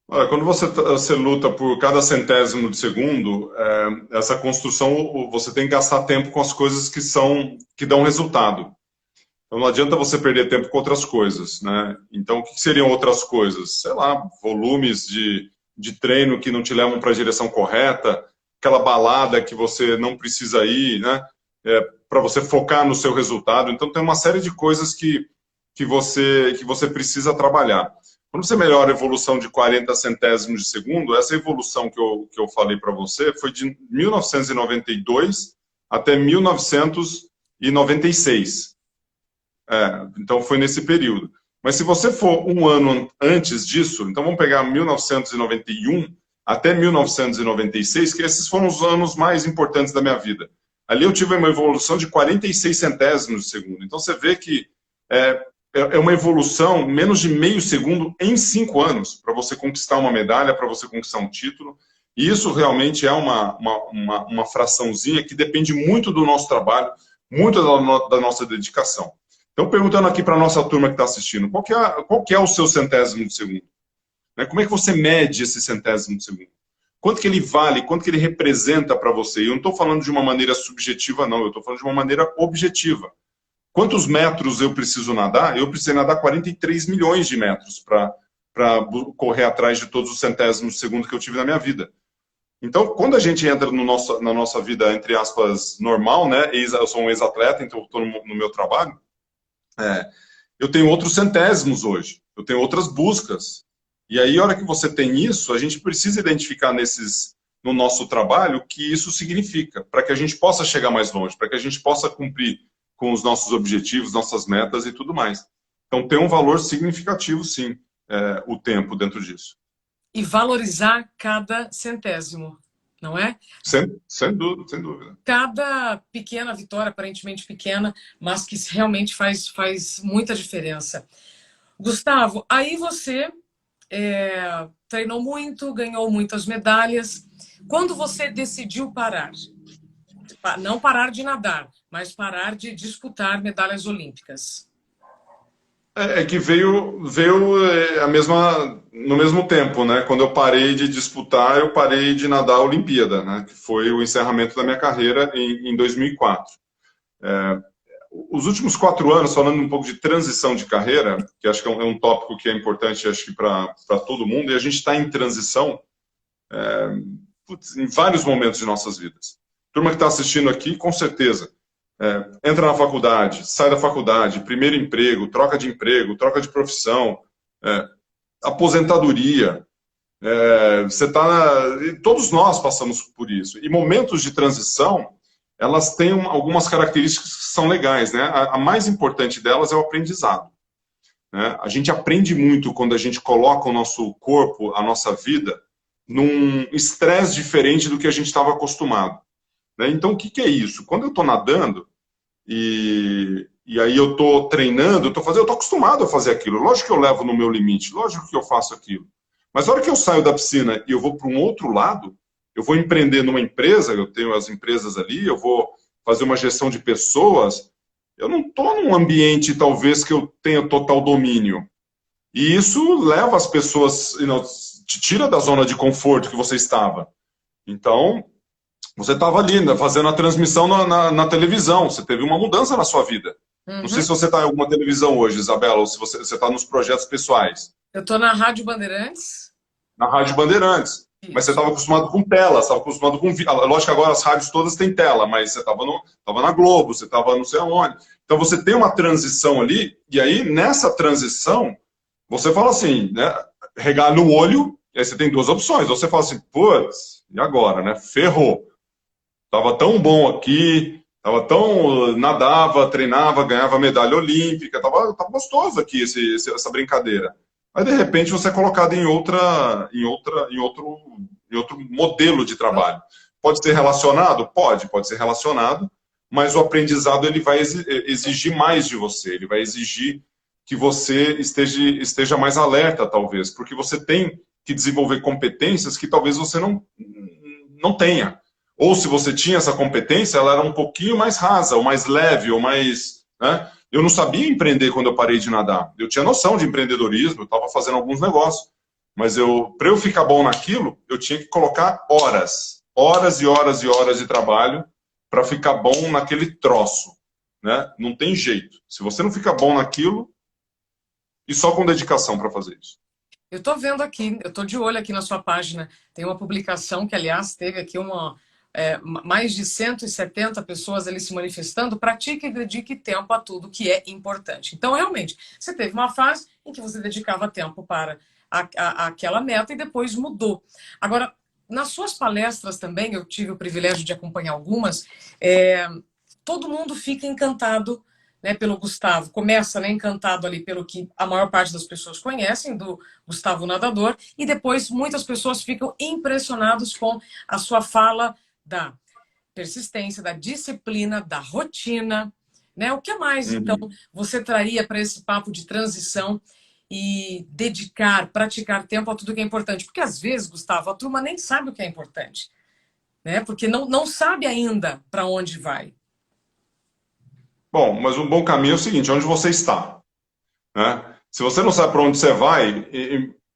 Olha, quando você luta por cada centésimo de segundo, essa construção, você tem que gastar tempo com as coisas que dão resultado. Então não adianta você perder tempo com outras coisas, né? Então o que seriam outras coisas? Sei lá, volumes de treino que não te levam para a direção correta, aquela balada que você não precisa ir, né? Para você focar no seu resultado. Então tem uma série de coisas que você precisa trabalhar. Quando você melhora a evolução de 40 centésimos de segundo, essa evolução que eu falei para você foi de 1992 até 1996. Então foi nesse período. Mas se você for um ano antes disso, então vamos pegar 1991 até 1996, que esses foram os anos mais importantes da minha vida. Ali eu tive uma evolução de 46 centésimos de segundo. Então você vê que é uma evolução menos de meio segundo em 5 anos para você conquistar uma medalha, para você conquistar um título. E isso realmente é uma fraçãozinha que depende muito do nosso trabalho, muito da nossa dedicação. Então, perguntando aqui para a nossa turma que está assistindo, qual que é o seu centésimo de segundo? Como é que você mede esse centésimo de segundo? Quanto que ele vale, quanto que ele representa para você? E eu não estou falando de uma maneira subjetiva, não, eu estou falando de uma maneira objetiva. Quantos metros eu preciso nadar? Eu precisei nadar 43 milhões de metros para correr atrás de todos os centésimos de segundo que eu tive na minha vida. Então, quando a gente entra na nossa vida, entre aspas, normal, né? Eu sou um ex-atleta, então eu estou no meu trabalho, eu tenho outros centésimos hoje, eu tenho outras buscas. E aí, a hora que você tem isso, a gente precisa identificar no nosso trabalho o que isso significa, para que a gente possa chegar mais longe, para que a gente possa cumprir com os nossos objetivos, nossas metas e tudo mais. Então, tem um valor significativo, sim, o tempo dentro disso. E valorizar cada centésimo, não é? Sem dúvida. Cada pequena vitória, aparentemente pequena, mas que realmente faz muita diferença. Gustavo, aí você treinou muito, ganhou muitas medalhas. Quando você decidiu parar? Não parar de nadar, mas parar de disputar medalhas olímpicas. Que veio no mesmo tempo, né? Quando eu parei de disputar, eu parei de nadar a Olimpíada, né? Que foi o encerramento da minha carreira em 2004. Os últimos 4 anos, falando um pouco de transição de carreira, que acho que é um tópico que é importante, acho que para todo mundo, e a gente está em transição em vários momentos de nossas vidas. Turma que está assistindo aqui, com certeza, entra na faculdade, sai da faculdade, primeiro emprego, troca de profissão, aposentadoria. Todos nós passamos por isso. E momentos de transição, elas têm algumas características que são legais, né? A mais importante delas é o aprendizado. Né? A gente aprende muito quando a gente coloca o nosso corpo, a nossa vida, num estresse diferente do que a gente estava acostumado. Né? Então, o que é isso? Quando eu estou nadando, e aí eu estou treinando, eu estou acostumado a fazer aquilo. Lógico que eu levo no meu limite, lógico que eu faço aquilo. Mas na hora que eu saio da piscina e eu vou para um outro lado, eu vou empreender numa empresa, eu tenho as empresas ali, eu vou fazer uma gestão de pessoas, eu não estou num ambiente, talvez, que eu tenha total domínio. E isso leva as pessoas, te tira da zona de conforto que você estava. Então, você estava ali, né, fazendo a transmissão na televisão, você teve uma mudança na sua vida. Uhum. Não sei se você está em alguma televisão hoje, Isabela, ou se você está nos projetos pessoais. Eu estou na Rádio Bandeirantes. Na Rádio Bandeirantes. Mas você Isso. estava acostumado com tela, você estava acostumado com... Lógico que agora as rádios todas têm tela, mas você estava na Globo, você estava não sei aonde. Então você tem uma transição ali, e aí nessa transição, você fala assim, né? Regar no olho, e aí você tem duas opções. Ou você fala assim, putz, e agora, né? Ferrou. Tava tão bom aqui, tava tão... Nadava, treinava, ganhava medalha olímpica, tava gostoso aqui essa brincadeira. Aí, de repente, você é colocado em outro modelo de trabalho. Pode ser relacionado? Pode ser relacionado, mas o aprendizado ele vai exigir mais de você, ele vai exigir que você esteja mais alerta, talvez, porque você tem que desenvolver competências que talvez você não tenha. Ou se você tinha essa competência, ela era um pouquinho mais rasa, ou mais leve, ou mais... Né? Eu não sabia empreender quando eu parei de nadar. Eu tinha noção de empreendedorismo, eu estava fazendo alguns negócios. Mas para eu ficar bom naquilo, eu tinha que colocar horas. Horas e horas e horas de trabalho para ficar bom naquele troço. Né? Não tem jeito. Se você não fica bom naquilo, e só com dedicação para fazer isso. Eu estou vendo aqui, eu estou de olho aqui na sua página. Tem uma publicação que, aliás, teve aqui mais de 170 pessoas ali se manifestando. Pratique e dedique tempo a tudo que é importante. Então, realmente, você teve uma fase em que você dedicava tempo para aquela meta e depois mudou. Agora, nas suas palestras também, eu tive o privilégio de acompanhar algumas, todo mundo fica encantado, né, pelo Gustavo. Começa, né, encantado ali pelo que a maior parte das pessoas conhecem, do Gustavo nadador, e depois muitas pessoas ficam impressionadas com a sua fala da persistência, da disciplina, da rotina, né? O que mais, então, você traria para esse papo de transição e praticar tempo a tudo que é importante? Porque às vezes, Gustavo, a turma nem sabe o que é importante, né? Porque não sabe ainda para onde vai. Bom, mas um bom caminho é o seguinte, onde você está. Né? Se você não sabe para onde você vai,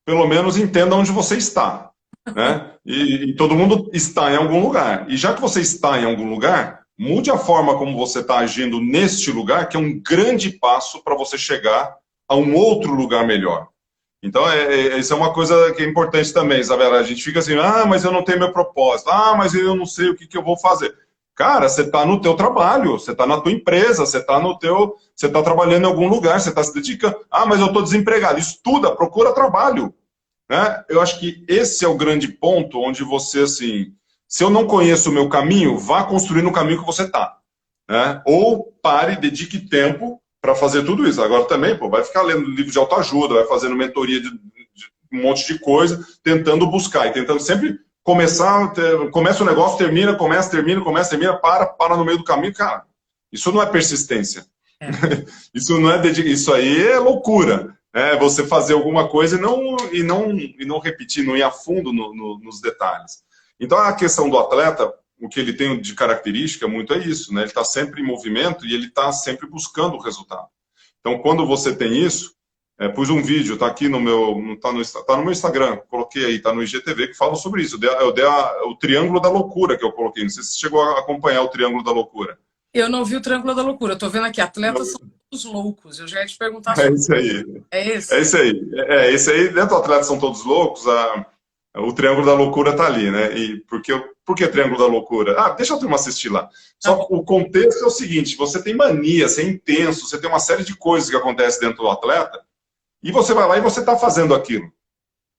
pelo menos entenda onde você está. Né? E todo mundo está em algum lugar. E já que você está em algum lugar, mude a forma como você está agindo neste lugar, que é um grande passo para você chegar a um outro lugar melhor. Então, isso é uma coisa que é importante também, Isabela. A gente fica assim, mas eu não tenho meu propósito. Mas eu não sei o que eu vou fazer. Cara, você está no teu trabalho, você está na tua empresa, você está trabalhando em algum lugar, você está se dedicando. Mas eu estou desempregado. Estuda, procura trabalho. Né? Eu acho que esse é o grande ponto onde você, assim, se eu não conheço o meu caminho, vá construir no caminho que você está. Né? Ou pare, dedique tempo para fazer tudo isso. Agora também, vai ficar lendo livro de autoajuda, vai fazendo mentoria de um monte de coisa, tentando buscar e tentando sempre começa o negócio, termina, termina, para no meio do caminho, cara. Isso não é persistência. Isso aí é loucura. Você fazer alguma coisa e não repetir, não ir a fundo nos detalhes. Então, a questão do atleta, o que ele tem de característica muito é isso, né? Ele está sempre em movimento e ele está sempre buscando o resultado. Então, quando você tem isso, pus um vídeo, está aqui no meu Instagram, coloquei aí, está no IGTV, que fala sobre isso. Eu dei o triângulo da loucura que eu coloquei. Não sei se você chegou a acompanhar o triângulo da loucura. Eu não vi o triângulo da loucura. Estou vendo aqui, atletas são todos loucos. Eu já ia te perguntar sobre isso. É isso aí. É esse? É isso aí. Esse aí, dentro do Atletas São Todos Loucos, o triângulo da loucura está ali, né? E por que triângulo da loucura? Deixa a turma assistir lá. Só o contexto é o seguinte, você tem mania, você é intenso, você tem uma série de coisas que acontecem dentro do atleta, e você vai lá e você está fazendo aquilo.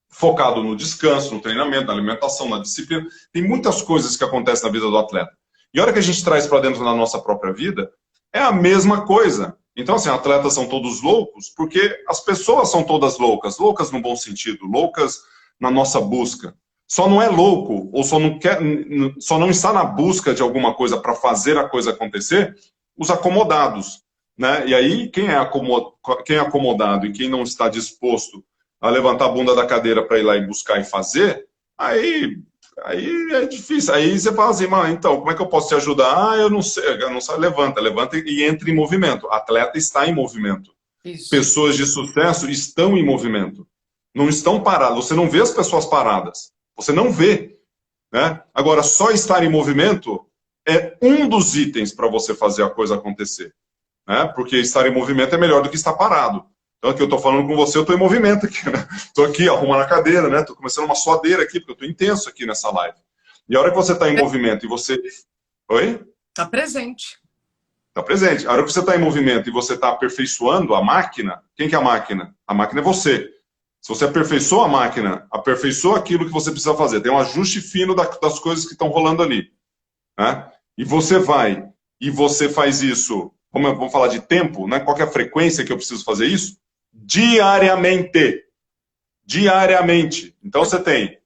Focado no descanso, no treinamento, na alimentação, na disciplina. Tem muitas coisas que acontecem na vida do atleta. E a hora que a gente traz para dentro da nossa própria vida, é a mesma coisa. Então, assim, atletas são todos loucos, porque as pessoas são todas loucas. Loucas no bom sentido, loucas na nossa busca. Só não é louco, ou só não está na busca de alguma coisa para fazer a coisa acontecer, os acomodados. Né? E aí, quem é acomodado e quem não está disposto a levantar a bunda da cadeira para ir lá e buscar e fazer, aí é difícil. Aí você fala assim, então, como é que eu posso te ajudar? Eu não sei, levanta e entra em movimento. Atleta está em movimento. Isso. Pessoas de sucesso estão em movimento. Não estão paradas. Você não vê as pessoas paradas. Você não vê. Né? Agora, só estar em movimento é um dos itens para você fazer a coisa acontecer. Né? Porque estar em movimento é melhor do que estar parado. Então aqui eu estou falando com você, eu estou em movimento aqui, né? Estou aqui arrumando a cadeira, né? Estou começando uma suadeira aqui, porque eu estou intenso aqui nessa live. E a hora que você está em movimento e você... Oi? Está presente. Está presente. A hora que você está em movimento e você está aperfeiçoando a máquina, quem que é a máquina? A máquina é você. Se você aperfeiçoa a máquina, aperfeiçoa aquilo que você precisa fazer. Tem um ajuste fino das coisas que estão rolando ali. Né? E você vai, e você faz isso, vamos falar de tempo, né? Qual que é a frequência que eu preciso fazer isso? Diariamente. Diariamente. Então você tem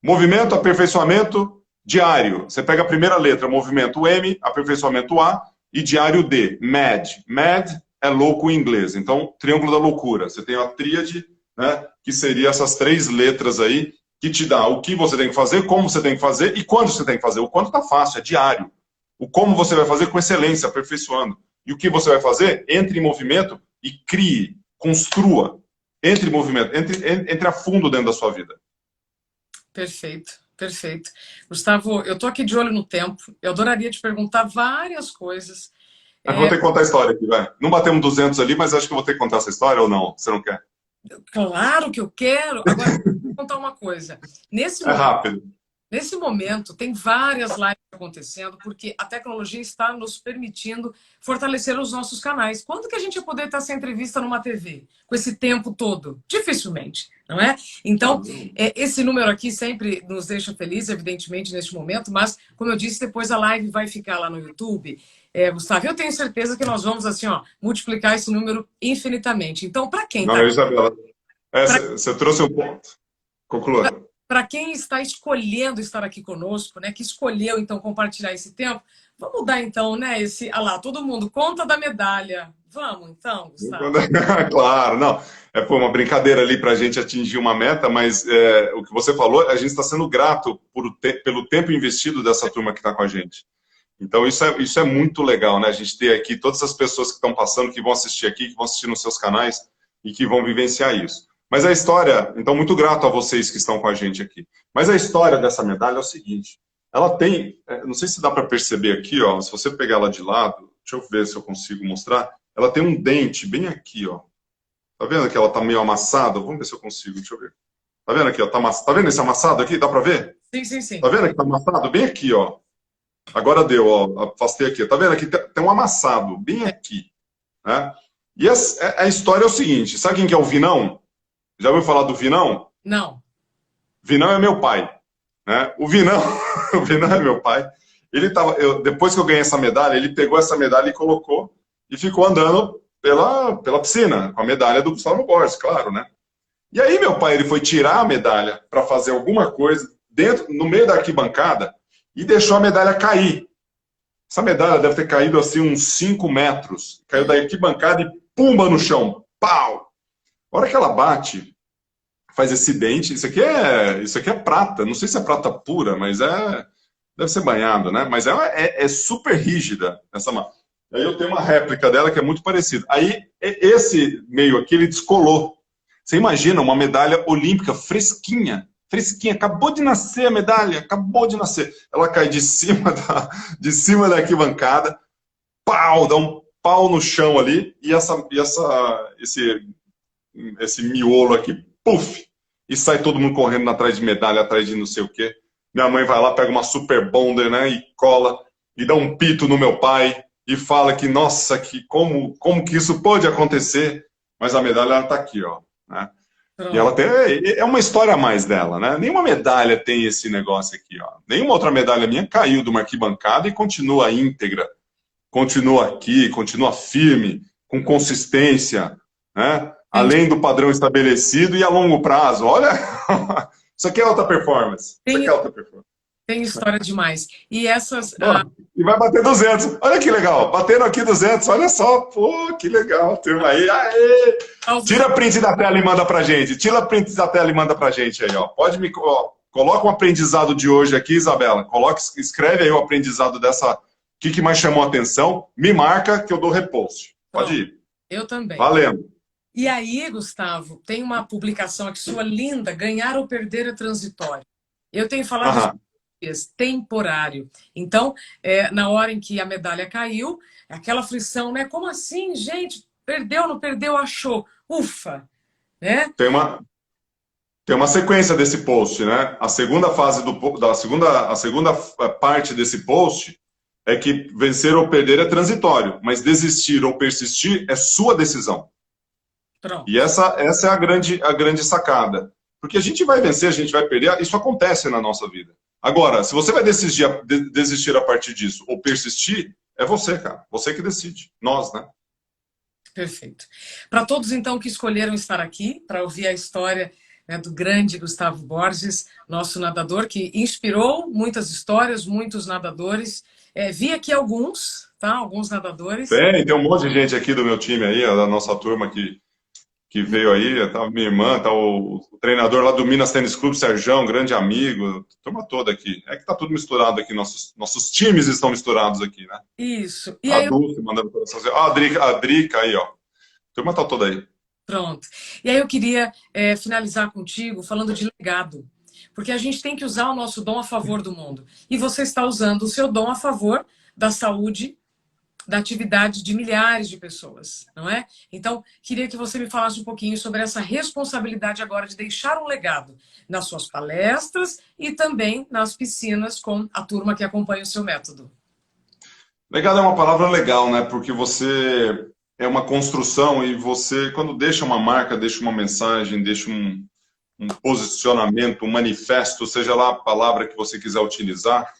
movimento, aperfeiçoamento, diário. Você pega a primeira letra, movimento M, aperfeiçoamento A, e diário D, MAD. MAD é louco em inglês. Então, triângulo da loucura. Você tem a tríade, né, que seria essas 3 letras aí, que te dá o que você tem que fazer, como você tem que fazer e quando você tem que fazer. O quando está fácil, é diário. O como você vai fazer com excelência, aperfeiçoando. E o que você vai fazer? Entre em movimento e crie, construa. Entre em movimento, entre a fundo dentro da sua vida. Perfeito, perfeito. Gustavo, eu estou aqui de olho no tempo. Eu adoraria te perguntar várias coisas. Eu vou ter que contar a história aqui, vai. Não batemos 200 ali, mas acho que eu vou ter que contar essa história ou não? Você não quer? Claro que eu quero. Agora, vou contar uma coisa. É rápido. Nesse momento, tem várias lives acontecendo, porque a tecnologia está nos permitindo fortalecer os nossos canais. Quando que a gente ia poder estar sem entrevista numa TV? Com esse tempo todo? Dificilmente, não é? Então, esse número aqui sempre nos deixa felizes, evidentemente, neste momento, mas, como eu disse, depois a live vai ficar lá no YouTube. Gustavo, eu tenho certeza que nós vamos, assim, ó, multiplicar esse número infinitamente. Então, para quem Não, Isabela, você trouxe um ponto. Conclua. Para quem está escolhendo estar aqui conosco, né, que escolheu então compartilhar esse tempo, vamos dar então, né, esse, lá, todo mundo conta da medalha. Vamos então, Gustavo. Claro, não. Foi uma brincadeira ali para a gente atingir uma meta, mas o que você falou, a gente está sendo grato pelo tempo investido dessa turma que está com a gente. Então isso é muito legal, né? A gente ter aqui todas as pessoas que estão passando, que vão assistir aqui, que vão assistir nos seus canais e que vão vivenciar isso. Mas a história, então muito grato a vocês que estão com a gente aqui. Mas a história dessa medalha é o seguinte, ela tem, não sei se dá para perceber aqui, ó, se você pegar ela de lado, deixa eu ver se eu consigo mostrar, ela tem um dente bem aqui, ó. Tá vendo que ela tá meio amassada? Vamos ver se eu consigo, deixa eu ver. Tá vendo aqui, ó, tá vendo esse amassado aqui? Dá para ver? Sim, sim, sim. Tá vendo que tá amassado? Bem aqui, ó. Agora deu, ó, afastei aqui. Tá vendo aqui? Tem um amassado bem aqui, né? E a história é o seguinte, sabe quem que é o Vinão? Já ouviu falar do Vinão? Não. Vinão é meu pai, né? O Vinão é meu pai. Ele depois que eu ganhei essa medalha, ele pegou essa medalha e colocou e ficou andando pela piscina com a medalha do Gustavo Borges, claro, né? E aí meu pai ele foi tirar a medalha para fazer alguma coisa no meio da arquibancada e deixou a medalha cair. Essa medalha deve ter caído assim uns 5 metros. Caiu da arquibancada e pumba no chão. Pau! A hora que ela bate, faz esse dente, isso aqui é prata, não sei se é prata pura, mas deve ser banhado, né? Mas ela é super rígida, essa Aí eu tenho uma réplica dela que é muito parecida. Aí esse meio aqui, ele descolou. Você imagina uma medalha olímpica fresquinha, acabou de nascer a medalha, acabou de nascer. Ela cai de cima da arquibancada, pau, dá um pau no chão ali, e esse miolo aqui, puf, e sai todo mundo correndo atrás de medalha, atrás de não sei o quê. Minha mãe vai lá, pega uma super bonder, né, e cola, e dá um pito no meu pai, e fala que, nossa, como que isso pode acontecer? Mas a medalha, ela tá aqui, ó, né? E ela é uma história a mais dela, né? Nenhuma medalha tem esse negócio aqui, ó. Nenhuma outra medalha minha caiu de uma arquibancada e continua íntegra, continua aqui, continua firme, com consistência, né? Além do padrão estabelecido e a longo prazo. Olha, isso aqui é alta performance. Isso aqui é alta performance. Tem história demais. E essas... E vai bater 200. Olha que legal. Batendo aqui 200. Olha só. Pô, que legal. Turma aí. Aê! Tira print da tela e manda pra gente. Tira print da tela e manda pra gente aí, ó. Coloca o aprendizado de hoje aqui, Isabela. Escreve aí o aprendizado dessa... O que mais chamou a atenção? Me marca que eu dou repost. Pode ir. Eu também. Valendo. E aí, Gustavo, tem uma publicação aqui sua linda, ganhar ou perder é transitório. Eu tenho falado temporário. Então, na hora em que a medalha caiu, aquela aflição, né? Como assim, gente? Perdeu, não perdeu, achou. Ufa, né? Tem uma sequência desse post, né? A segunda fase a segunda parte desse post é que vencer ou perder é transitório, mas desistir ou persistir é sua decisão. E Pronto. essa é a grande sacada. Porque a gente vai vencer, a gente vai perder, isso acontece na nossa vida. Agora, se você vai desistir a partir disso ou persistir, é você, cara. Você que decide. Nós, né? Perfeito. Para todos, então, que escolheram estar aqui para ouvir a história, né, do grande Gustavo Borges, nosso nadador, que inspirou muitas histórias, muitos nadadores. Vi aqui alguns, tá? Alguns nadadores. Tem um monte de gente aqui do meu time aí, da nossa turma que veio aí, tá minha irmã, tá o treinador lá do Minas Tênis Clube, Serjão, grande amigo, turma toda aqui. É que tá tudo misturado aqui, nossos times estão misturados aqui, né? Isso. E A aí, Dulce mandando coraçãozinho. A Drica aí, ó. A turma tá toda aí. pronto. E aí eu queria finalizar contigo falando de legado. Porque a gente tem que usar o nosso dom a favor do mundo. E você está usando o seu dom a favor da saúde, da atividade de milhares de pessoas, não é? Então, queria que você me falasse um pouquinho sobre essa responsabilidade agora de deixar um legado nas suas palestras e também nas piscinas com a turma que acompanha o seu método. Legado é uma palavra legal, né? Porque você é uma construção e você, quando deixa uma marca, deixa uma mensagem, deixa um posicionamento, um manifesto, seja lá a palavra que você quiser utilizar,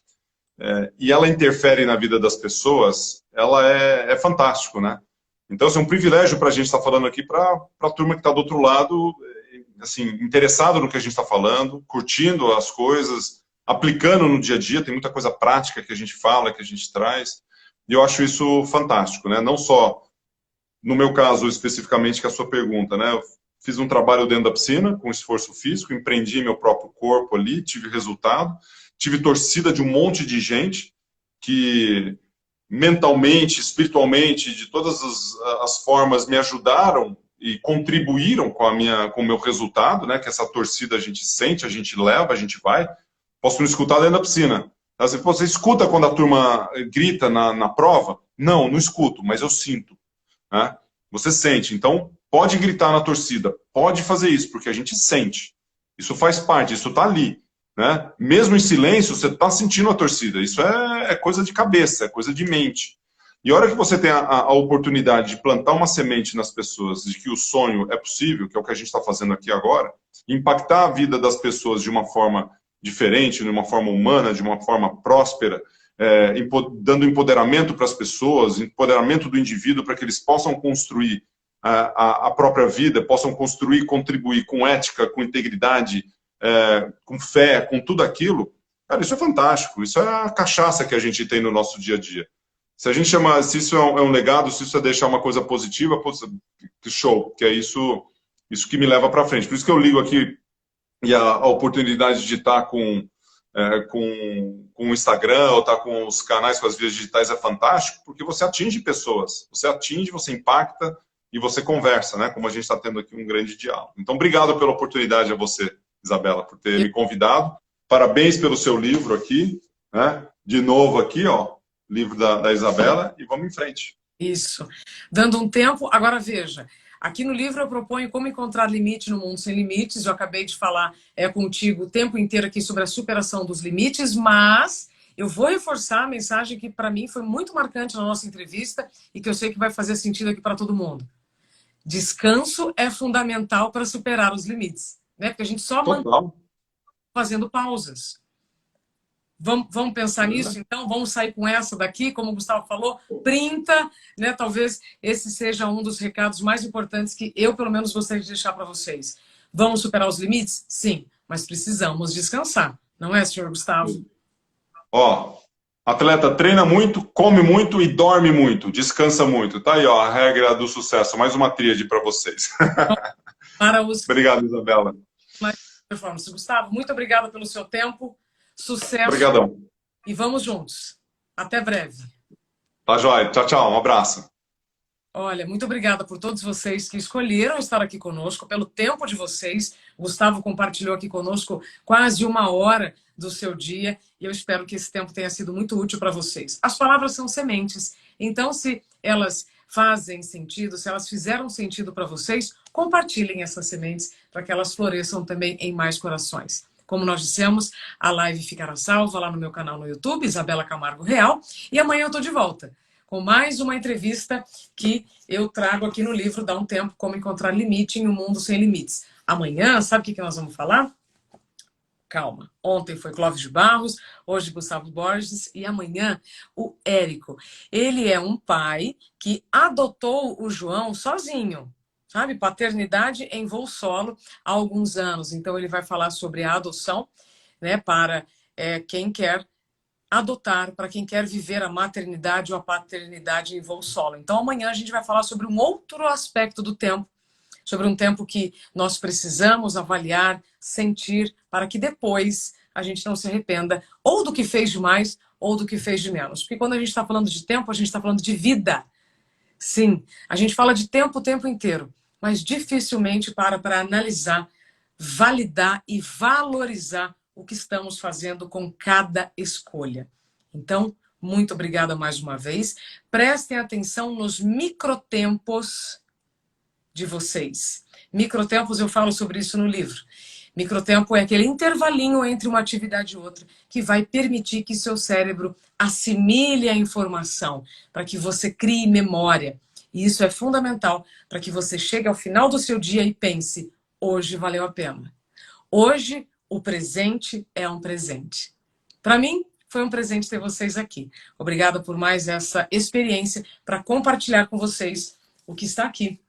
e ela interfere na vida das pessoas, ela é fantástico, né? Então, assim, é um privilégio para a gente estar falando aqui para a turma que está do outro lado, assim, interessado no que a gente está falando, curtindo as coisas, aplicando no dia a dia, tem muita coisa prática que a gente fala, que a gente traz, e eu acho isso fantástico, né? Não só, no meu caso, especificamente, que é a sua pergunta, né? Eu fiz um trabalho dentro da piscina, com esforço físico, empreendi meu próprio corpo ali, tive resultado, tive torcida de um monte de gente que mentalmente, espiritualmente, de todas as formas me ajudaram e contribuíram com o meu resultado, né? Que essa torcida a gente sente, a gente leva, a gente vai. Posso não escutar dentro da piscina. Você escuta quando a turma grita na prova? Não, não escuto, mas eu sinto. Né? Você sente. Então, pode gritar na torcida, pode fazer isso, porque a gente sente. Isso faz parte, isso está ali. Né? Mesmo em silêncio, você está sentindo a torcida. Isso é coisa de cabeça, é coisa de mente. E a hora que você tem a oportunidade de plantar uma semente nas pessoas de que o sonho é possível, que é o que a gente está fazendo aqui agora, impactar a vida das pessoas de uma forma diferente, de uma forma humana, de uma forma próspera, dando empoderamento para as pessoas, empoderamento do indivíduo para que eles possam construir a própria vida, possam construir, contribuir com ética, com integridade, com fé, com tudo aquilo, cara, isso é fantástico. Isso é a cachaça que a gente tem no nosso dia a dia. Se a gente chama, se isso é um legado, se isso é deixar uma coisa positiva, que show, que é isso que me leva para frente. Por isso que eu ligo aqui e a oportunidade de estar com o Instagram ou estar com os canais, com as vias digitais é fantástico, porque você atinge pessoas, você impacta e você conversa, né? Como a gente está tendo aqui um grande diálogo. Então, obrigado pela oportunidade a você, Isabela, por ter me convidado. Parabéns pelo seu livro aqui, né? De novo aqui, ó, livro da Isabela, e vamos em frente. Isso. Dando um tempo, agora veja, aqui no livro eu proponho como encontrar limite no mundo sem limites. Eu acabei de falar contigo o tempo inteiro aqui sobre a superação dos limites, mas eu vou reforçar a mensagem que para mim foi muito marcante na nossa entrevista e que eu sei que vai fazer sentido aqui para todo mundo. Descanso é fundamental para superar os limites, né? Porque a gente só mantém fazendo pausas. Vamos pensar nisso, então? Vamos sair com essa daqui, como o Gustavo falou, printa, né? Talvez esse seja um dos recados mais importantes que eu, pelo menos, gostaria de deixar para vocês. Vamos superar os limites? Sim, mas precisamos descansar, não é, senhor Gustavo? Ó, atleta treina muito, come muito e dorme muito, descansa muito. Tá aí, ó, a regra do sucesso. Mais uma tríade para vocês. Para os... Obrigado, Isabela. Performance. Gustavo, muito obrigada pelo seu tempo. Sucesso. Obrigadão. E vamos juntos. Até breve. Tá joia. Tchau, tchau. Um abraço. Olha, muito obrigada por todos vocês que escolheram estar aqui conosco, pelo tempo de vocês. O Gustavo compartilhou aqui conosco quase 1 hora do seu dia e eu espero que esse tempo tenha sido muito útil para vocês. As palavras são sementes, então se elas fazem sentido, se elas fizeram sentido para vocês, compartilhem essas sementes para que elas floresçam também em mais corações. Como nós dissemos, a live ficará salva lá no meu canal no YouTube, Isabela Camargo Real, e amanhã eu estou de volta com mais uma entrevista que eu trago aqui no livro Dá um Tempo, Como Encontrar Limite em um Mundo Sem Limites. Amanhã, sabe o que nós vamos falar? Calma. Ontem foi Clóvis de Barros, hoje Gustavo Borges e amanhã o Érico. Ele é um pai que adotou o João sozinho, sabe? Paternidade em voo solo há alguns anos. Então ele vai falar sobre a adoção, né, para quem quer adotar, para quem quer viver a maternidade ou a paternidade em voo solo. Então amanhã a gente vai falar sobre um outro aspecto do tempo, sobre um tempo que nós precisamos avaliar, sentir, para que depois a gente não se arrependa ou do que fez de mais ou do que fez de menos. Porque quando a gente está falando de tempo, a gente está falando de vida. Sim, a gente fala de tempo o tempo inteiro, mas dificilmente para analisar, validar e valorizar o que estamos fazendo com cada escolha. Então, muito obrigada mais uma vez. Prestem atenção nos microtempos de vocês. Microtempos, eu falo sobre isso no livro. Microtempo é aquele intervalinho entre uma atividade e outra que vai permitir que seu cérebro assimile a informação, para que você crie memória. E isso é fundamental para que você chegue ao final do seu dia e pense, hoje valeu a pena. Hoje, o presente é um presente. Para mim, foi um presente ter vocês aqui. Obrigada por mais essa experiência para compartilhar com vocês o que está aqui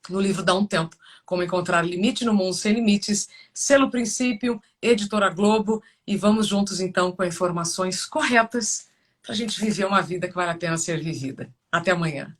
no livro Dá um Tempo, Como Encontrar Limite no Mundo Sem Limites, Selo Princípio, Editora Globo, e vamos juntos então com informações corretas para a gente viver uma vida que vale a pena ser vivida. Até amanhã.